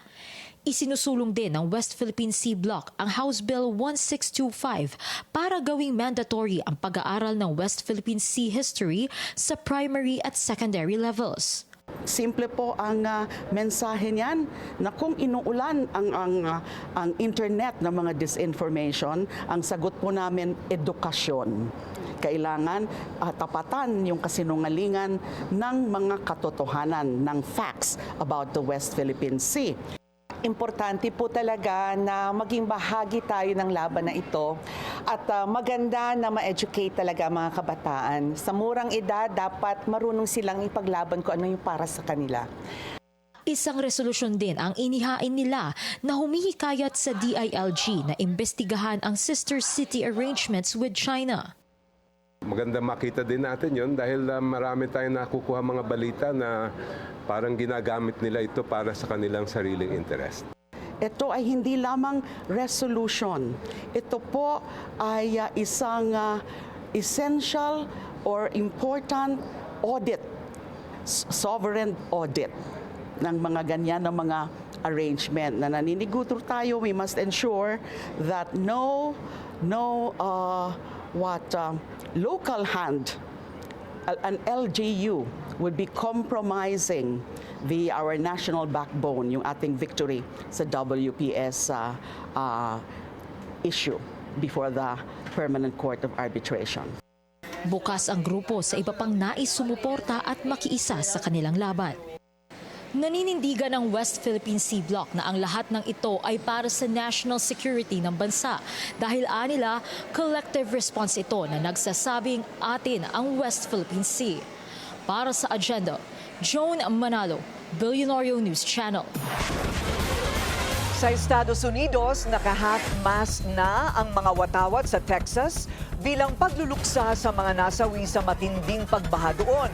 Speaker 6: Isinusulong din ng West Philippine Sea Block ang House Bill 1625 para gawing mandatory ang pag-aaral ng West Philippine Sea history sa primary at secondary levels.
Speaker 5: Simple po ang mensahe niyan na kung inuulan ang internet ng mga disinformation, ang sagot po namin edukasyon. Kailangan tapatan yung kasinungalingan ng mga katotohanan, ng facts about the West Philippine Sea.
Speaker 8: Importante po talaga na maging bahagi tayo ng laban na ito at maganda na ma-educate talaga mga kabataan. Sa murang edad, dapat marunong silang ipaglaban kung ano yung para sa kanila.
Speaker 6: Isang resolusyon din ang inihain nila na humihikayat sa DILG na imbestigahan ang sister city arrangements with China.
Speaker 10: Maganda makita din natin yun dahil marami tayong nakukuha mga balita na parang ginagamit nila ito para sa kanilang sariling interest.
Speaker 5: Ito ay hindi lamang resolution. Ito po ay isang essential or important audit, sovereign audit ng mga ganyan na mga arrangement na naniniguto tayo. We must ensure that no local hand, an LGU, would be compromising our national backbone, yung ating victory sa WPS issue before the Permanent Court of Arbitration.
Speaker 6: Bukas ang grupo sa iba pang nais sumuporta at makiisa sa kanilang laban. Naninindigan ng West Philippine Sea Block na ang lahat ng ito ay para sa national security ng bansa dahil anila collective response ito na nagsasabing atin ang West Philippine Sea. Para sa Agenda, Joan Manalo, Billionario News Channel.
Speaker 2: Sa Estados Unidos, naka-half-mast na ang mga watawat sa Texas bilang pagluluksa sa mga nasawi sa matinding pagbaha doon.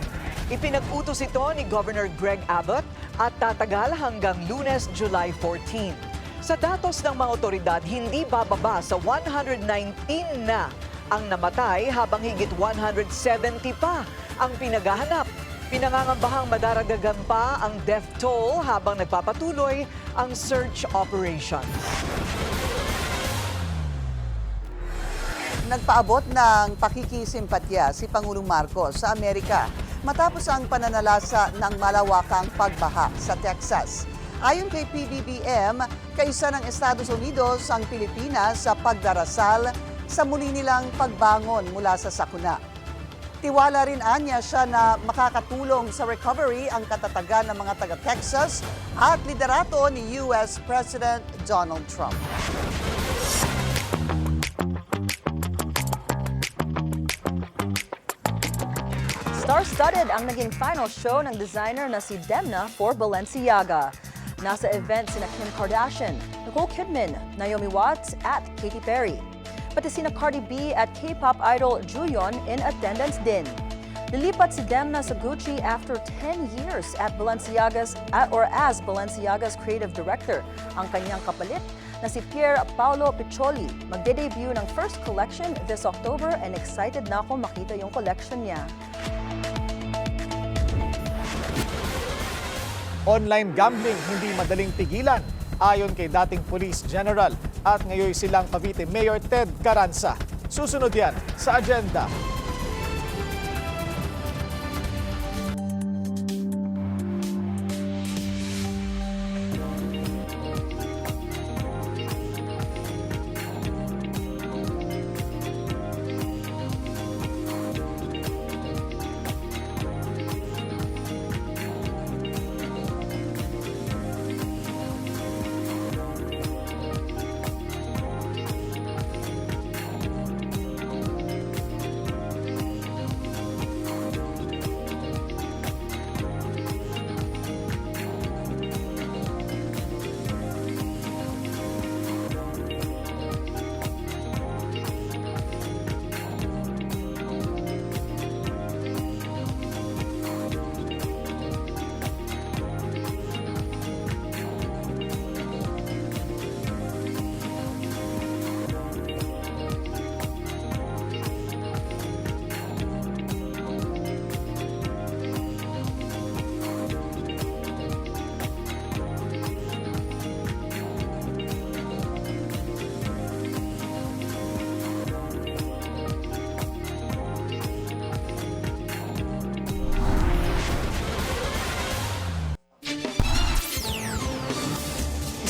Speaker 2: Ipinag-utos ito ni Governor Greg Abbott at tatagal hanggang Lunes, July 14. Sa datos ng mga otoridad, hindi bababa sa 119 na ang namatay habang higit 170 pa ang pinaghahanap. Pinangangambahang madaragdagan pa ang death toll habang nagpapatuloy ang search operations.
Speaker 4: Nagpaabot ng pakikisimpatya si Pangulong Marcos sa Amerika matapos ang pananalasa ng malawakang pagbaha sa Texas. Ayon kay PBBM, kaisa ng Estados Unidos ang Pilipinas sa pagdarasal sa muli nilang pagbangon mula sa sakuna. Tiwala rin anya siya na makakatulong sa recovery ang katatagan ng mga taga-Texas at liderato ni US President Donald Trump.
Speaker 16: Star-studded ang naging final show ng designer na si Demna for Balenciaga. Nasa event sina Kim Kardashian, Nicole Kidman, Naomi Watts at Katy Perry. Pati sina Cardi B at K-pop idol Juyeon in attendance din. Lilipat si Demna sa Gucci after 10 years at as Balenciaga's creative director. Ang kanyang kapalit na si Pier Paolo Piccioli magde-debut ng first collection this October and excited na ako makita yung collection niya.
Speaker 3: Online gambling hindi madaling pigilan ayon kay dating Police General at ngayon silang Cavite Mayor Ted Carranza. Susunod yan sa Agenda.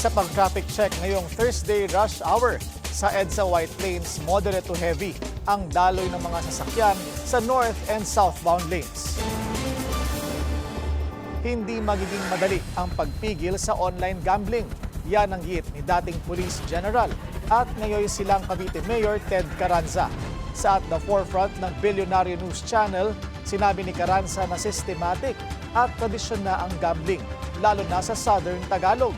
Speaker 3: Isa pang traffic check ngayong Thursday rush hour. Sa EDSA White Plains, moderate to heavy ang daloy ng mga sasakyan sa north and southbound lanes. Hindi magiging madali ang pagpigil sa online gambling. Yan ang giit ni dating Police General at ngayon silang Cavite Mayor Ted Carranza. Sa At the Forefront ng Billionaire News Channel, sinabi ni Carranza na systematic at tradisyon na ang gambling, lalo na sa Southern Tagalog.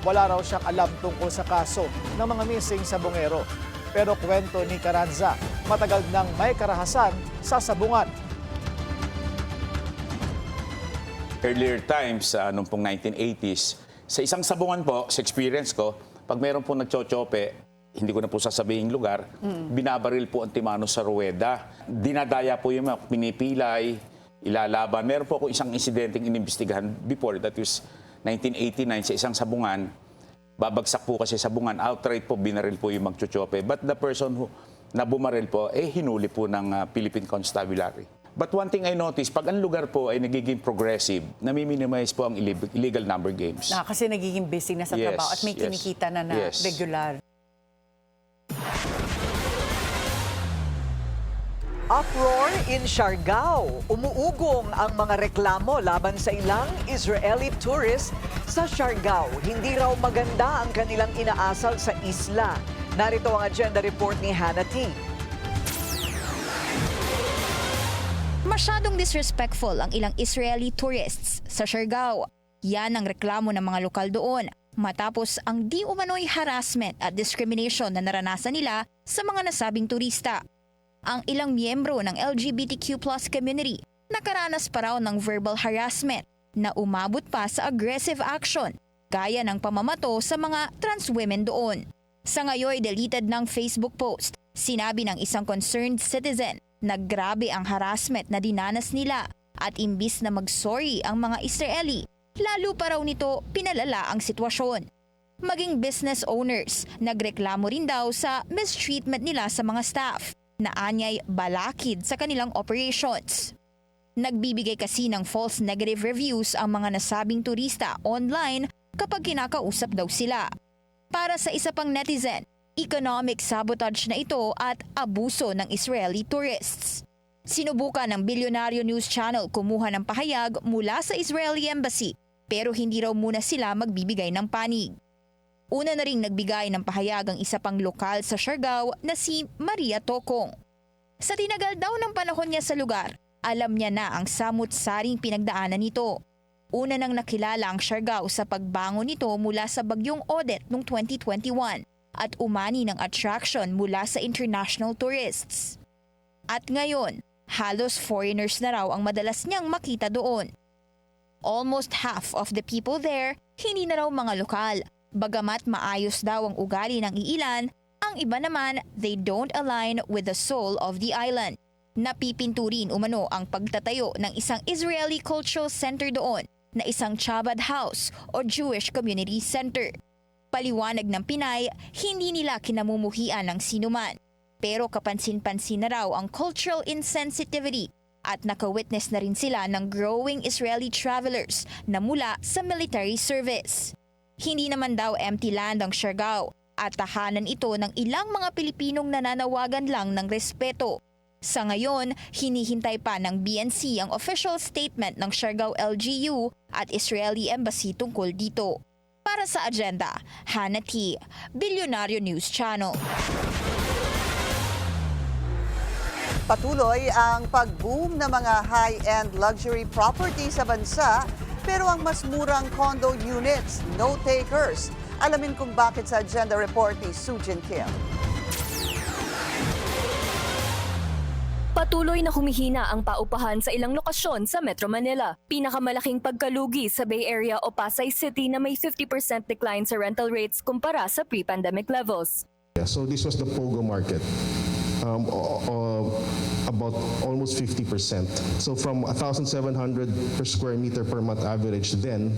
Speaker 3: Wala raw siyang alam tungkol sa kaso ng mga missing sabungero. Pero kwento ni Carranza, matagal nang may karahasan sa sabungan.
Speaker 11: Earlier times, noong pong 1980s, sa isang sabungan po, sa experience ko, pag meron pong nagchochope, hindi ko na po sasabihin lugar, binabaril po ang timano sa ruweda. Dinadaya po yung mga pinipilay, ilalaban. Meron po ako isang insidenteng inimbestigahan before, that was 1989 sa isang sabungan. Babagsak po kasi sabungan, outright po binaril po yung magchochope. But the person who na bumaril po, hinuli po ng Philippine Constabulary. But one thing I noticed, pag ang lugar po ay nagiging progressive, nami-minimize po ang illegal number games.
Speaker 12: Kasi nagiging busy na sa trabaho at may kinikita na regular.
Speaker 2: Uproar in Siargao. Umuugong ang mga reklamo laban sa ilang Israeli tourists sa Siargao. Hindi raw maganda ang kanilang inaasal sa isla. Narito ang agenda report ni Hannah T.
Speaker 9: Masyadong disrespectful ang ilang Israeli tourists sa Siargao. Yan ang reklamo ng mga lokal doon matapos ang di umano'y harassment at discrimination na naranasan nila sa mga nasabing turista. Ang ilang miyembro ng LGBTQ+ community nakaranas pa raw ng verbal harassment na umabot pa sa aggressive action gaya ng pamamato sa mga trans women doon. Sa ngayon deleted ng Facebook post, sinabi ng isang concerned citizen na grabe ang harassment na dinanas nila at imbis na mag-sorry ang mga Israeli, lalo pa raw nito pinalala ang sitwasyon. Maging business owners, nagreklamo rin daw sa mistreatment nila sa mga staff na anyay balakid sa kanilang operations. Nagbibigay kasi ng false negative reviews ang mga nasabing turista online kapag kinakausap daw sila. Para sa isa pang netizen, economic sabotage na ito at abuso ng Israeli tourists. Sinubukan ng Billionaire News Channel kumuha ng pahayag mula sa Israeli Embassy pero hindi raw muna sila magbibigay ng panig. Una na ring nagbigay ng pahayag ang isa pang lokal sa Siargao na si Maria Tokong. Sa tinagal daw ng panahon niya sa lugar, alam niya na ang samut-saring pinagdaanan nito. Una nang nakilala ang Siargao sa pagbangon nito mula sa bagyong Odette noong 2021 at umani ng attraction mula sa international tourists. At ngayon, halos foreigners na raw ang madalas niyang makita doon. Almost half of the people there, hindi na raw mga lokal. Bagamat maayos daw ang ugali ng iilan, ang iba naman, they don't align with the soul of the island. Napipinturin umano ang pagtatayo ng isang Israeli Cultural Center doon na isang Chabad House o Jewish Community Center. Paliwanag ng Pinay, hindi nila kinamumuhian ng sinuman. Pero kapansin-pansin na raw ang cultural insensitivity at nakawitness na rin sila ng growing Israeli travelers na mula sa military service. Hindi naman daw empty land ang Siargao at tahanan ito ng ilang mga Pilipinong nananawagan lang ng respeto. Sa ngayon, hinihintay pa ng BNC ang official statement ng Siargao LGU at Israeli Embassy tungkol dito. Para sa agenda, Hannah T, Billionaire News Channel.
Speaker 4: Patuloy ang pag-boom ng mga high-end luxury property sa bansa, pero ang mas murang condo units, no takers. Alamin kung bakit sa agenda report ni Sujin Kim.
Speaker 22: Patuloy na humihina ang paupahan sa ilang lokasyon sa Metro Manila. Pinakamalaking pagkalugi sa Bay Area o Pasay City na may 50% decline sa rental rates kumpara sa pre-pandemic levels.
Speaker 13: So this was the POGO market. About almost 50%. So from 1,700 per square meter per month average then,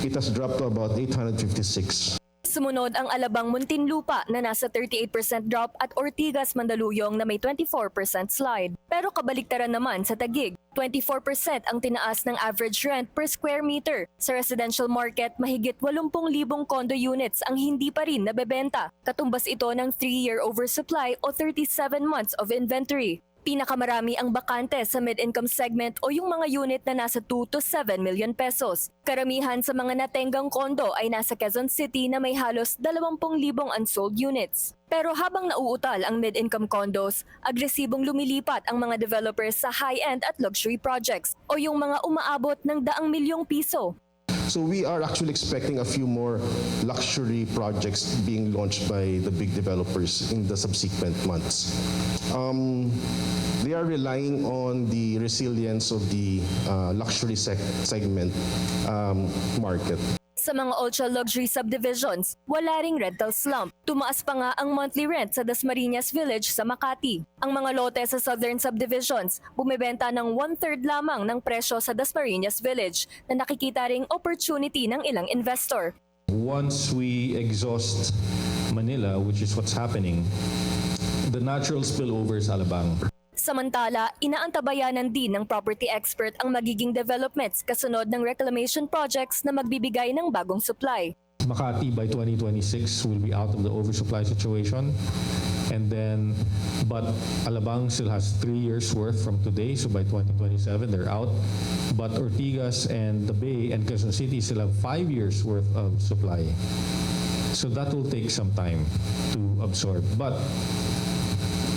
Speaker 13: it has dropped to about 856.
Speaker 22: Sumunod ang Alabang Muntinlupa na nasa 38% drop at Ortigas Mandaluyong na may 24% slide. Pero kabaliktaran naman sa Taguig, 24% ang tinaas ng average rent per square meter. Sa residential market, mahigit 80,000 condo units ang hindi pa rin nabebenta. Katumbas ito ng 3-year oversupply o 37 months of inventory. Pinakamarami ang bakante sa mid-income segment o yung mga unit na nasa 2 to 7 million pesos. Karamihan sa mga natenggang kondo ay nasa Quezon City na may halos 20,000 unsold units. Pero habang nauutal ang mid-income condos, agresibong lumilipat ang mga developers sa high-end at luxury projects o yung mga umaabot ng 100,000,000 piso.
Speaker 13: So we are actually expecting a few more luxury projects being launched by the big developers in the subsequent months. They are relying on the resilience of the luxury segment market.
Speaker 22: Sa mga ultra-luxury subdivisions, wala ring rental slump. Tumaas pa nga ang monthly rent sa Dasmariñas Village sa Makati. Ang mga lote sa southern subdivisions, bumibenta ng 1/3 lamang ng presyo sa Dasmariñas Village na nakikita ring opportunity ng ilang investor.
Speaker 14: Once we exhaust Manila, which is what's happening, the natural spillover is Alabang.
Speaker 22: Samantala, inaantabayanan din ng property expert ang magiging developments kasunod ng reclamation projects na magbibigay ng bagong supply.
Speaker 14: Makati by 2026 will be out of the oversupply situation. And then, but Alabang still has 3 years worth from today, so by 2027 they're out. But Ortigas and the Bay and Quezon City still have 5 years worth of supply. So that will take some time to absorb. But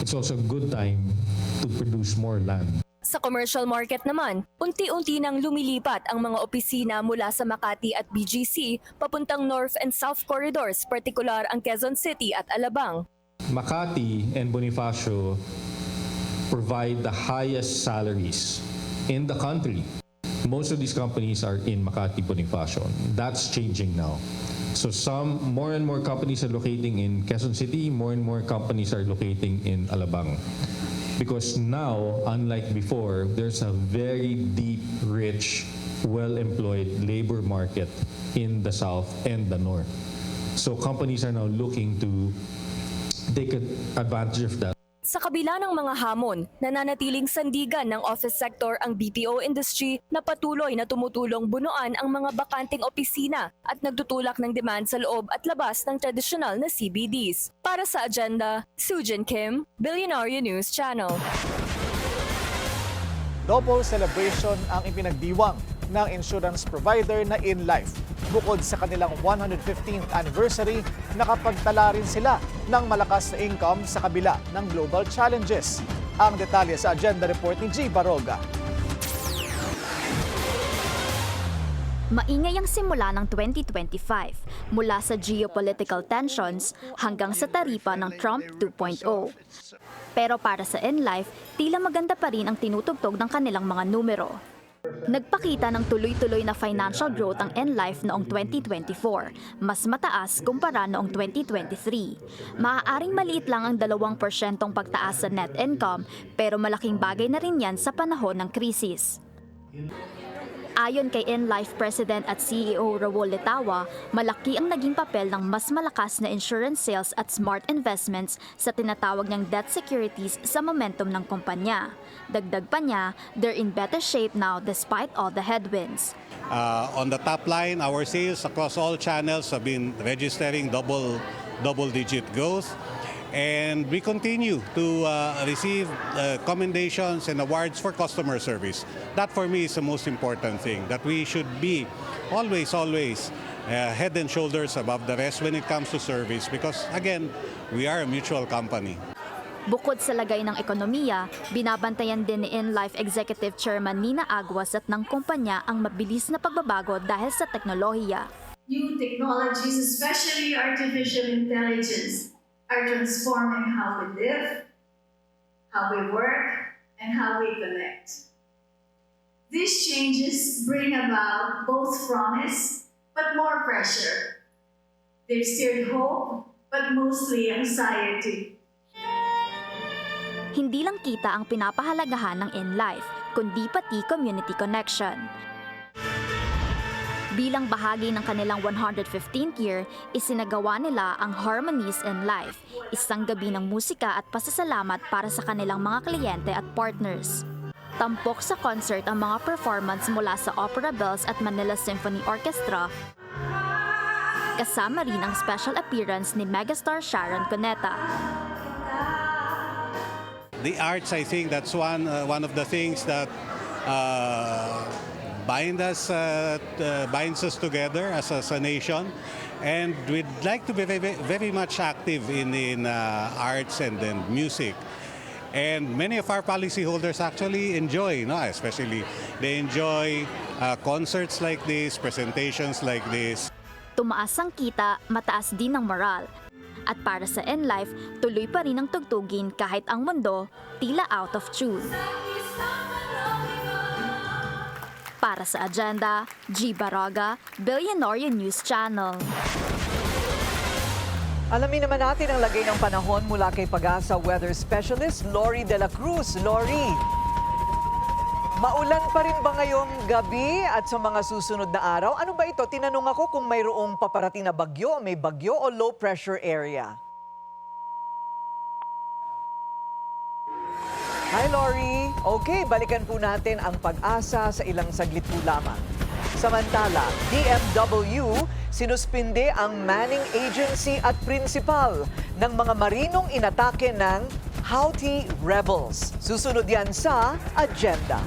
Speaker 14: it's also a good time to produce more land.
Speaker 22: Sa commercial market naman, unti-unti nang lumilipat ang mga opisina mula sa Makati at BGC papuntang North and South Corridors, partikular ang Quezon City at Alabang.
Speaker 14: Makati and Bonifacio provide the highest salaries in the country. Most of these companies are in Makati, Bonifacio. That's changing now. So more and more companies are locating in Quezon City, more and more companies are locating in Alabang. Because now, unlike before, there's a very deep, rich, well-employed labor market in the south and the north. So companies are now looking to take advantage of that.
Speaker 22: Sa kabila ng mga hamon, nananatiling sandigan ng office sector ang BPO industry na patuloy na tumutulong bunuan ang mga bakanting opisina at nagtutulak ng demand sa loob at labas ng tradisyonal na CBDs. Para sa Agenda, Sujin Kim, Billionaire News Channel.
Speaker 3: Double celebration ang ipinagdiwang ng insurance provider na InLife. Bukod sa kanilang 115th anniversary, nakapagtala rin sila ng malakas na income sa kabila ng global challenges. Ang detalye sa Agenda Report ni G. Baroga.
Speaker 9: Maingay ang simula ng 2025, mula sa geopolitical tensions hanggang sa taripa ng Trump 2.0. Pero para sa InLife, tila maganda pa rin ang tinutugtog ng kanilang mga numero. Nagpakita ng tuloy-tuloy na financial growth ang InLife noong 2024, mas mataas kumpara noong 2023. Maaaring maliit lang ang 2% pagtaas sa net income, pero malaking bagay na rin yan sa panahon ng krisis. Ayon kay InLife President at CEO Raul Letawa, malaki ang naging papel ng mas malakas na insurance sales at smart investments sa tinatawag niyang debt securities sa momentum ng kumpanya. Dagdag pa niya, they're in better shape now despite all the headwinds.
Speaker 15: On the top line, our sales across all channels have been registering double-digit growth. And we continue to receive commendations and awards for customer service. That for me is the most important thing, that we should be always head and shoulders above the rest when it comes to service because, again, we are a mutual company.
Speaker 9: Bukod sa lagay ng ekonomiya, binabantayan din ni InLife Executive Chairman Nina Aguas at ng kumpanya ang mabilis na pagbabago dahil sa teknolohiya.
Speaker 19: New technologies, especially artificial intelligence, are transforming how we live, how we work, and how we connect. These changes bring about both promise, but more pressure. They've steered hope, but mostly anxiety.
Speaker 9: Hindi lang kita ang pinapahalagahan ng InLife, kundi pati community connection. Bilang bahagi ng kanilang 115th year, isinagawa nila ang Harmonies in Life, isang gabi ng musika at pasasalamat para sa kanilang mga kliyente at partners. Tampok sa concert ang mga performance mula sa Opera Bells at Manila Symphony Orchestra, kasama rin ang special appearance ni megastar Sharon Cuneta.
Speaker 15: The arts, I think that's one of the things that binds us together as a nation, and we'd like to be very much active in arts and then music. And many of our policyholders actually enjoy, especially they enjoy concerts like this, presentations like this.
Speaker 9: Tumaas ang kita, mataas din ang moral. At para sa N-Life, tuloy pa rin ang tugtugin kahit ang mundo tila out of tune. Para sa Agenda, G. Baraga, Billionaire News Channel.
Speaker 2: Alamin naman natin ang lagay ng panahon mula kay Pag-asa Weather Specialist Lori De La Cruz. Lori, maulan pa rin ba ngayong gabi at sa mga susunod na araw? Ano ba ito? Tinanong ako kung mayroong paparating na bagyo, may bagyo o low pressure area. Hi Lori! Okay, balikan po natin ang Pag-asa sa ilang saglit po lamang. Samantala, DMW sinuspinde ang manning agency at principal ng mga marinong inatake ng Houthi rebels. Susunod yan sa Agenda.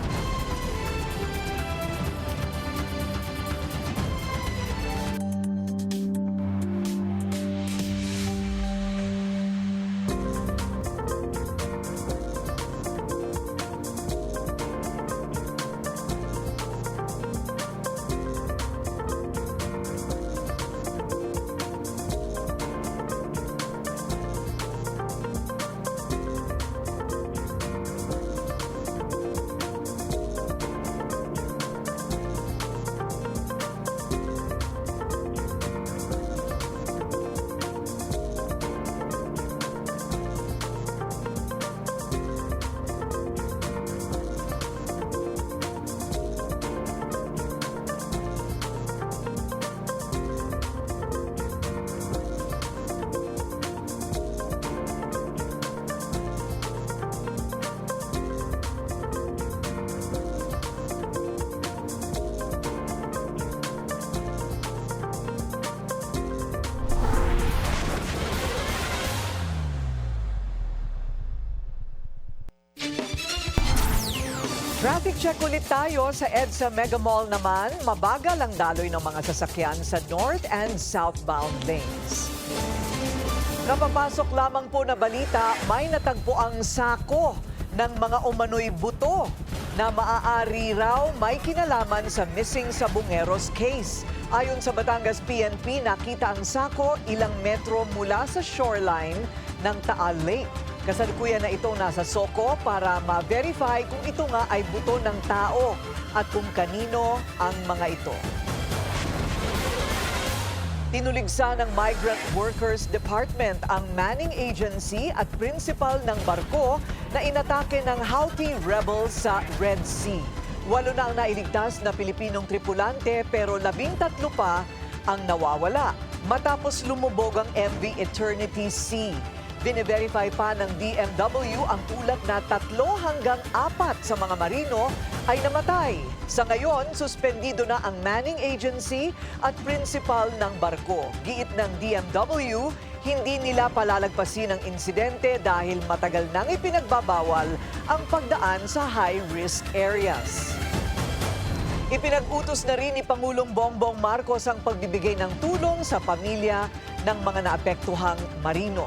Speaker 2: Traffic check ulit tayo sa EDSA Mega Mall naman. Mabagal ang daloy ng mga sasakyan sa north and southbound lanes. Napapasok lamang po na balita, may natagpo ang sako ng mga umano'y buto na maaari raw may kinalaman sa missing Sabungeros case. Ayon sa Batangas PNP, nakita ang sako ilang metro mula sa shoreline ng Taal Lake. Kasalukuyan na ito nasa SOCO para ma-verify kung ito nga ay buto ng tao at kung kanino ang mga ito. Tinuligsa ng Migrant Workers Department ang manning agency at principal ng barko na inatake ng Houthi rebels sa Red Sea. 8 na ang nailigtas na Pilipinong tripulante pero 13 pa ang nawawala matapos lumubog ang MV Eternity Sea. Bine-verify pa ng DMW ang ulat na 3 hanggang 4 sa mga marino ay namatay. Sa ngayon, suspendido na ang manning agency at principal ng barko. Giit ng DMW, hindi nila palalagpasin ang insidente dahil matagal nang ipinagbabawal ang pagdaan sa high-risk areas. Ipinag-utos na rin ni Pangulong Bongbong Marcos ang pagbibigay ng tulong sa pamilya ng mga naapektuhang marino.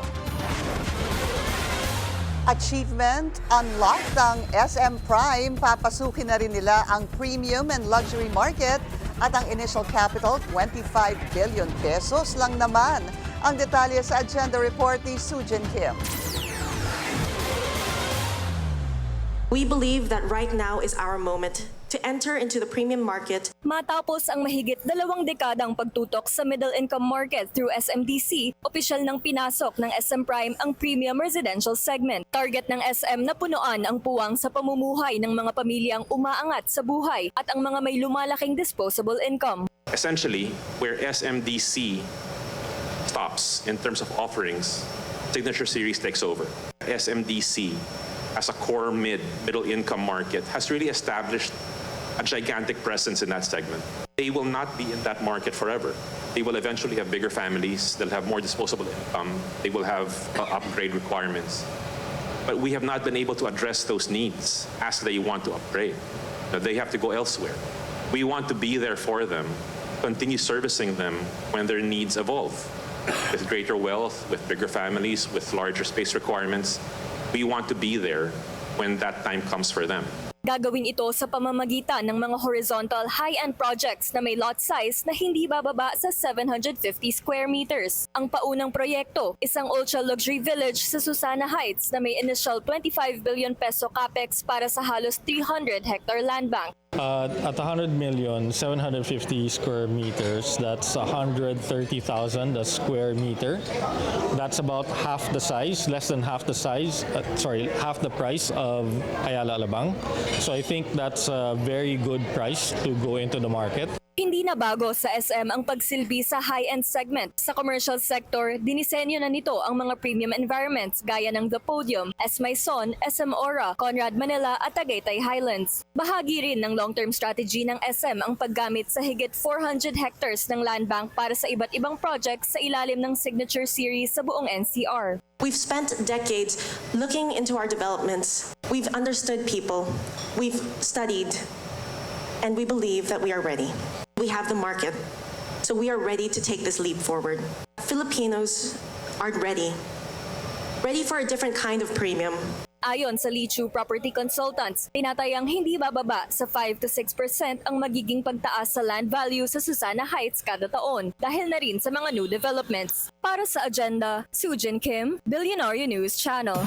Speaker 4: Achievement unlocked ang SM Prime. Papasukin na rin nila ang premium and luxury market at ang initial capital, 25 billion pesos lang naman. Ang detalye sa Agenda Report ni Sujin Kim.
Speaker 17: We believe that right now is our moment to enter into the premium market.
Speaker 22: Matapos ang mahigit 2 dekadang pagtutok sa middle income market through SMDC, opisyal nang pinasok ng SM Prime ang premium residential segment. Target ng SM na punuan ang puwang sa pamumuhay ng mga pamilyang umaangat sa buhay at ang mga may lumalaking disposable income.
Speaker 20: Essentially, where SMDC stops in terms of offerings, Signature Series takes over. SMDC, as a core middle income market, has really established a gigantic presence in that segment. They will not be in that market forever. They will eventually have bigger families, they'll have more disposable income, they will have upgrade requirements. But we have not been able to address those needs as they want to upgrade. Now, they have to go elsewhere. We want to be there for them, continue servicing them when their needs evolve. With greater wealth, with bigger families, with larger space requirements, we want to be there when that time comes for them.
Speaker 22: Gagawin ito sa pamamagitan ng mga horizontal high-end projects na may lot size na hindi bababa sa 750 square meters. Ang paunang proyekto, isang ultra-luxury village sa Susana Heights na may initial 25 billion peso capex para sa halos 300 hectare land bank.
Speaker 14: At 100 million, 750 square meters, that's 130,000 a square meter. That's about half the size, less than half the size, half the price of Ayala Alabang. So I think that's a very good price to go into the market.
Speaker 22: Hindi na bago sa SM ang pagsilbi sa high-end segment. Sa commercial sector, dinisenyo na nito ang mga premium environments gaya ng The Podium, S. Maison, SM Aura, Conrad Manila at Tagaytay Highlands. Bahagi rin ng long-term strategy ng SM ang paggamit sa higit 400 hectares ng land bank para sa iba't ibang projects sa ilalim ng Signature Series sa buong NCR.
Speaker 17: We've spent decades looking into our developments. We've understood people. We've studied. And we believe that we are ready. We have the market, so we are ready to take this leap forward. Filipinos are ready for a different kind of premium.
Speaker 22: Ayon sa Lichu Property Consultants, tinatayang hindi bababa sa 5 to 6% ang magiging pagtaas sa land value sa Susana Heights kada taon dahil na rin sa mga new developments. Para sa Agenda, Sujin Kim, Billionaire News Channel.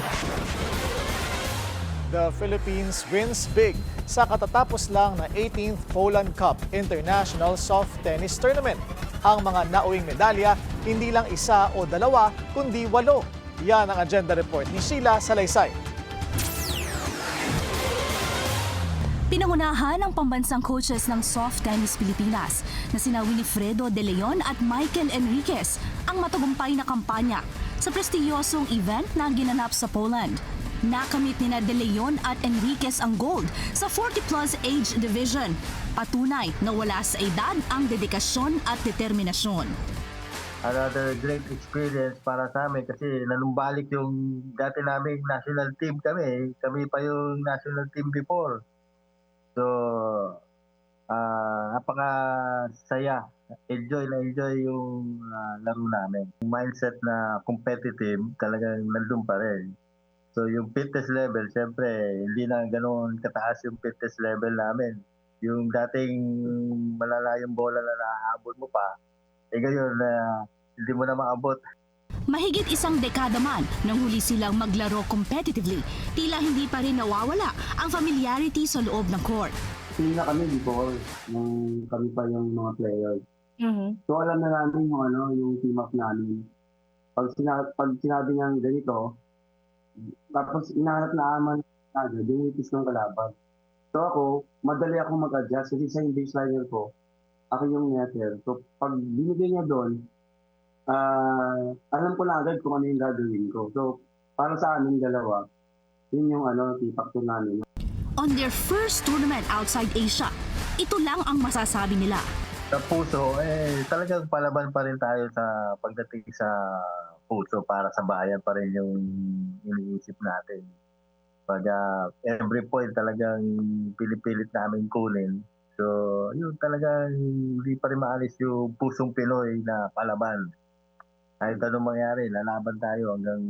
Speaker 3: The Philippines wins big sa katatapos lang na 18th Poland Cup International Soft Tennis Tournament. Ang mga nauwing medalya, hindi lang isa o dalawa, kundi 8. Yan ang agenda report ni Sheila Salaysay.
Speaker 21: Pinangunahan ng pambansang coaches ng Soft Tennis Pilipinas na sina Winifredo De Leon at Michael Enriquez ang matagumpay na kampanya sa prestiyosong event na ginanap sa Poland. Nakamit ni De Leon at Enriquez ang gold sa 40-plus age division. Patunay na wala sa edad ang dedikasyon at determinasyon.
Speaker 23: Another great experience para sa amin kasi nanumbalik yung dati naming national team kami. Kami pa yung national team before. So, napaka-saya. Enjoy yung laro namin. Yung mindset na competitive talagang nandun pa rin. So yung fitness level, siyempre, hindi na ganoon kataas yung fitness level namin. Yung dating malalayong bola na naaabot mo pa, ngayon hindi mo na maabot.
Speaker 21: Mahigit isang dekada man nang huli silang maglaro competitively, tila hindi pa rin nawawala ang familiarity sa loob ng court.
Speaker 24: Hindi na kami before, nung kami pa yung mga players. So alam na namin yung team up namin. Pag sinabi niyang ganito, tapos inahanap na naman agad yung ipis ng kalaban. So ako, madali akong mag-adjust kasi sa yung baseliner ko, ako yung netter. So pag binigay niya doon, alam ko na agad kung ano yung gagawin ko. So para sa aming dalawa, yun yung tipak to namin.
Speaker 21: On their first tournament outside Asia, ito lang ang masasabi nila.
Speaker 23: Sa puso, talagang palaban pa rin tayo sa pagdating sa puso para sa bayan pa rin yung iniisip natin. Pag every point talagang pinipilit namin kunin. So, yun talagang hindi pa rin maalis yung pusong Pinoy na palaban. Kahit anong mangyari, lalaban tayo hanggang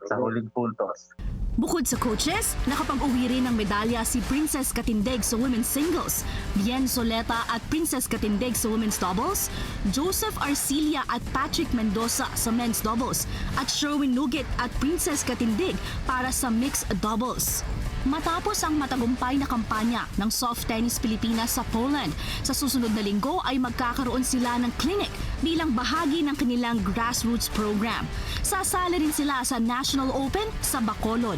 Speaker 23: sa huling puntos.
Speaker 21: Bukod sa coaches, nakapag-uwi rin ng medalya si Princess Katindig sa women's singles, Bien Soleta at Princess Katindig sa women's doubles, Joseph Arcilia at Patrick Mendoza sa men's doubles, at Sherwin Nugget at Princess Katindig para sa mixed doubles. Matapos ang matagumpay na kampanya ng Soft Tennis Pilipinas sa Poland, sa susunod na linggo ay magkakaroon sila ng clinic bilang bahagi ng kanilang grassroots program. Sasali rin sila sa National Open sa Bacolod.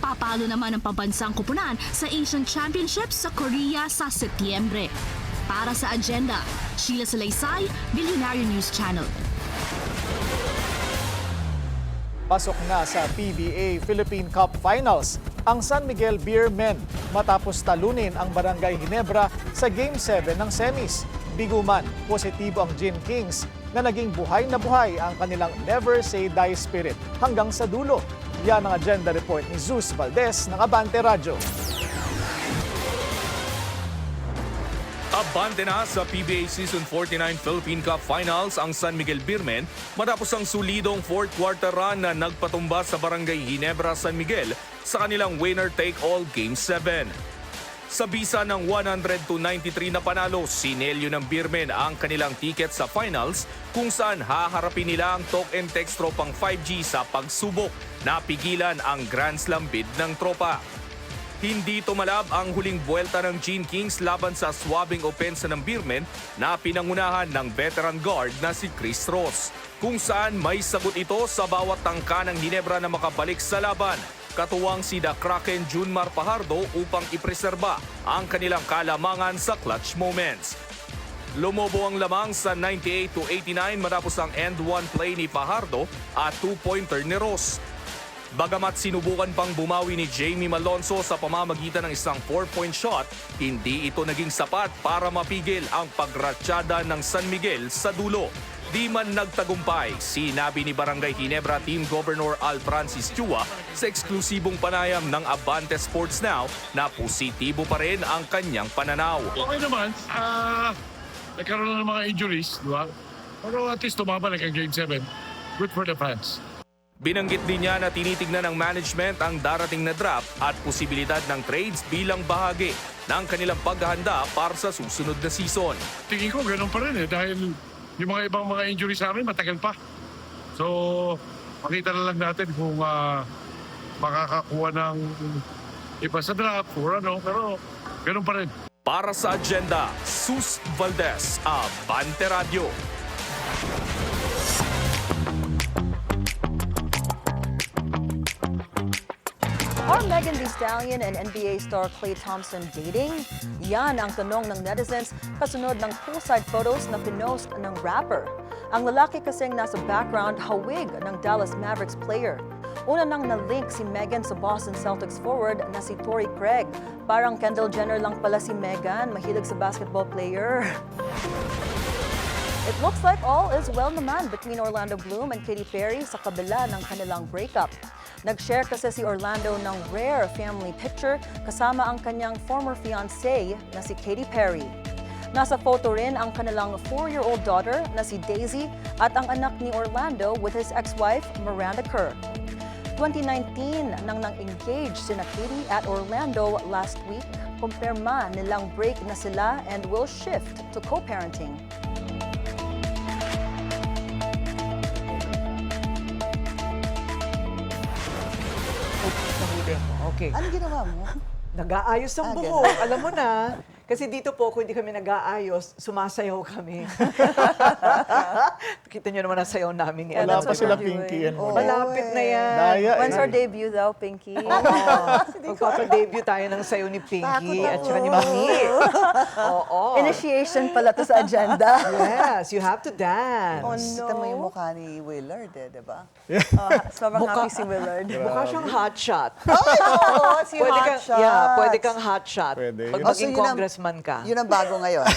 Speaker 21: Papalo naman ang pambansang kupunan sa Asian Championships sa Korea sa Setyembre. Para sa agenda, Sheila Salaysay, Billionaire News Channel.
Speaker 3: Pasok na sa PBA Philippine Cup Finals ang San Miguel Beer Men matapos talunin ang Barangay Ginebra sa Game 7 ng semis. Biguman, positibo ang Gin Kings na naging buhay na buhay ang kanilang Never Say Die spirit hanggang sa dulo. Yan ang agenda report ni Zeus Valdez ng Abante Radyo.
Speaker 1: Abante na sa PBA Season 49 Philippine Cup Finals ang San Miguel Beermen matapos ang solidong fourth quarter run na nagpatumba sa Barangay Ginebra, San Miguel sa kanilang winner-take-all Game 7. Sa bisa ng 100-93 na panalo, sinelyo ng Beermen ang kanilang ticket sa finals kung saan haharapin nila ang Talk and Text tropang 5G sa pagsubok na pigilan ang Grand Slam bid ng tropa. Hindi tumalab ang huling buwelta ng Gin Kings laban sa swabing opensa ng Beermen na pinangunahan ng veteran guard na si Chris Ross, kung saan may sagot ito sa bawat tangka ng Ginebra na makabalik sa laban. Katuwang si The Kraken Junmar Fajardo upang ipreserba ang kanilang kalamangan sa clutch moments. Lumobo ang lamang sa 98-89 matapos ang end one play ni Fajardo at two-pointer ni Ross. Bagamat sinubukan pang bumawi ni Jamie Malonzo sa pamamagitan ng isang 4-point shot, hindi ito naging sapat para mapigil ang pagratsyada ng San Miguel sa dulo. Di man nagtagumpay, sinabi ni Barangay Ginebra Team Governor Al Francis Chua sa eksklusibong panayam ng Abante Sports Now na positibo pa rin ang kanyang pananaw.
Speaker 7: Okay naman, nagkaroon ng mga injuries, di ba? Pero at least tumabalik ang Game 7. Good for the fans.
Speaker 1: Binanggit din niya na tinitignan ng management ang darating na draft at posibilidad ng trades bilang bahagi ng kanilang paghahanda para sa susunod na season.
Speaker 7: Tingin ko ganun pa rin dahil yung mga ibang mga injuries sa amin matagal pa. So, makita na lang natin kung makakakuha ng iba sa draft or ano, pero ganun pa rin.
Speaker 1: Para sa agenda, Zeus Valdez, Abante Radio.
Speaker 16: Are Megan Thee Stallion and NBA star Klay Thompson dating? Yan ang tanong ng netizens kasunod ng poolside photos na pinost ng rapper. Ang lalaki kasing nasa background hawig ng Dallas Mavericks player. Una nang na-link si Megan sa Boston Celtics forward na si Torrey Craig. Parang Kendall Jenner lang pala si Megan, mahilig sa basketball player. It looks like all is well naman between Orlando Bloom and Katy Perry sa kabila ng kanilang breakup. Nag-share kasi si Orlando ng rare family picture kasama ang kanyang former fiancé na si Katy Perry. Nasa photo rin ang kanilang 4-year-old daughter na si Daisy at ang anak ni Orlando with his ex-wife Miranda Kerr. 2019 nang nang-engage sina Katy at Orlando last week, kumpirma nilang break na sila and will shift to co-parenting.
Speaker 2: Okay.
Speaker 4: Ano ginawa mo?
Speaker 2: Nag-aayos ang buhok. Alam mo na, kasi dito po, kung hindi kami nag-aayos, sumasayaw kami. Kita niyo naman ang sayaw namin ni
Speaker 3: Wala pa sila Pinky and Mona.
Speaker 2: Malapit na yan.
Speaker 3: Daya,
Speaker 16: When's our debut daw, Pinky?
Speaker 2: Magpapa-debut tayo ng sayaw ni Pinky at saka ni Mami. Oo.
Speaker 16: Initiation pala to sa agenda.
Speaker 2: Yes, you have to dance.
Speaker 16: Oh, no.
Speaker 4: Kita mo yung mukha ni Willard di ba?
Speaker 16: Sobrang happy si Willard.
Speaker 2: Mukha siyang hotshot.
Speaker 4: Oo, si hotshot.
Speaker 2: Yeah, pwede kang hotshot.
Speaker 3: Pwede.
Speaker 2: Pag maging congressman ka.
Speaker 4: Yun ang bago ngayon.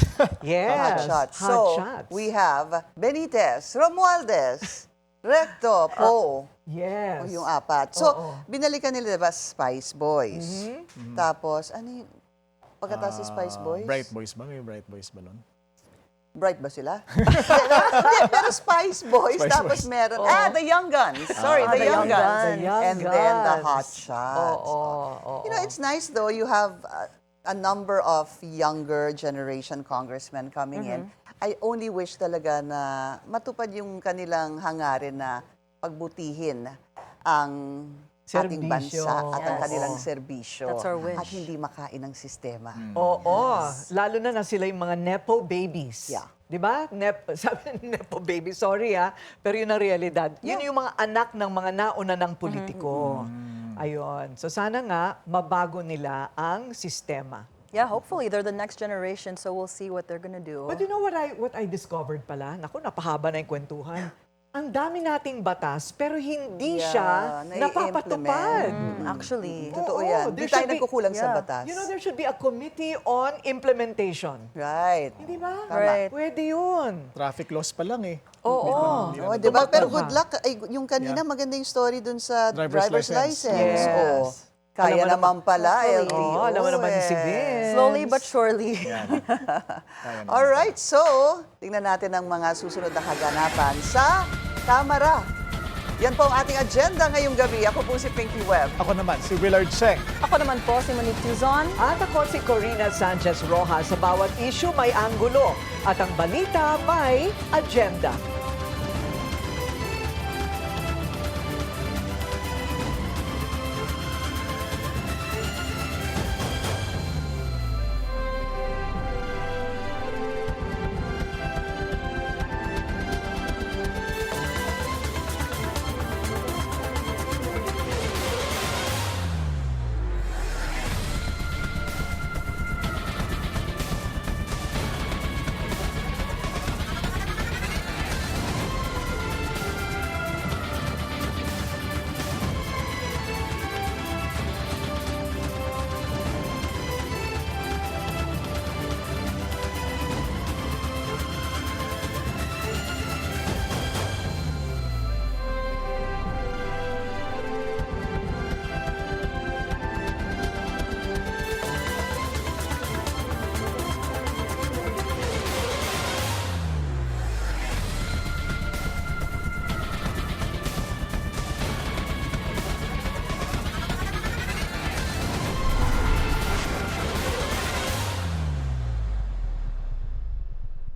Speaker 2: Yes,
Speaker 4: Hot
Speaker 2: hot
Speaker 4: So,
Speaker 2: shots.
Speaker 4: we have Benitez, Romualdez, Recto, Poe.
Speaker 2: Yes.
Speaker 4: O yung apat. So,
Speaker 2: Oo.
Speaker 4: binalikan nila diba Spice Boys. Tapos, ano yung pagkatapos si Spice Boys?
Speaker 3: Bright Boys ba? May Bright Boys ba nun?
Speaker 4: Bright ba sila? Hindi, pero Spice Boys.
Speaker 3: Spice
Speaker 4: Tapos
Speaker 3: Boys.
Speaker 4: meron, The Young Guns. Sorry, The Young Guns.
Speaker 2: The Young
Speaker 4: And then the
Speaker 2: Guns.
Speaker 4: Hot Shots. You know, it's nice though. You have a number of younger generation congressmen coming in. I only wish talaga na matupad yung kanilang hangarin na pagbutihin ang ating
Speaker 2: Serbisyo.
Speaker 4: bansa at ang
Speaker 2: Yes.
Speaker 4: kanilang serbisyo.
Speaker 16: That's our wish.
Speaker 4: At hindi makain ng sistema.
Speaker 2: Oo. Lalo na sila yung mga Nepo babies.
Speaker 4: Yeah.
Speaker 2: Di ba? Sabi ng Nepo baby, sorry pero yun ang realidad. Yun yung mga anak ng mga nauna ng politiko. Ayun. So sana nga, mabago nila ang sistema.
Speaker 16: Yeah, hopefully they're the next generation, so we'll see what they're gonna do.
Speaker 2: But you know what I discovered pala? Naku, napahaba na yung kwentuhan. Ang dami nating batas, pero hindi siya napapatupad.
Speaker 4: Actually, totoo yan. Hindi tayo nagkukulang sa batas.
Speaker 2: You know, there should be a committee on implementation.
Speaker 4: Right.
Speaker 2: Hindi ba?
Speaker 4: Right.
Speaker 2: Pwede yun.
Speaker 3: Traffic laws pa lang eh.
Speaker 2: Oo.
Speaker 4: Diba? Pero good luck. Ay, yung kanina, maganda yung story dun sa driver's license.
Speaker 2: Yes.
Speaker 4: Oo. Kaya naman pala, LTO.
Speaker 2: Alam mo naman si Vince.
Speaker 16: Slowly but surely.
Speaker 4: Alright, so, tingnan natin ang mga susunod na kaganapan sa Kamara. Yan po ang ating agenda ngayong gabi. Ako po si Pinky Webb.
Speaker 3: Ako naman, si Willard Cheng.
Speaker 16: Ako naman po, si Monique Tuzon.
Speaker 2: At ako si Corina Sanchez Rojas. Sa bawat issue may anggulo. At ang balita may agenda.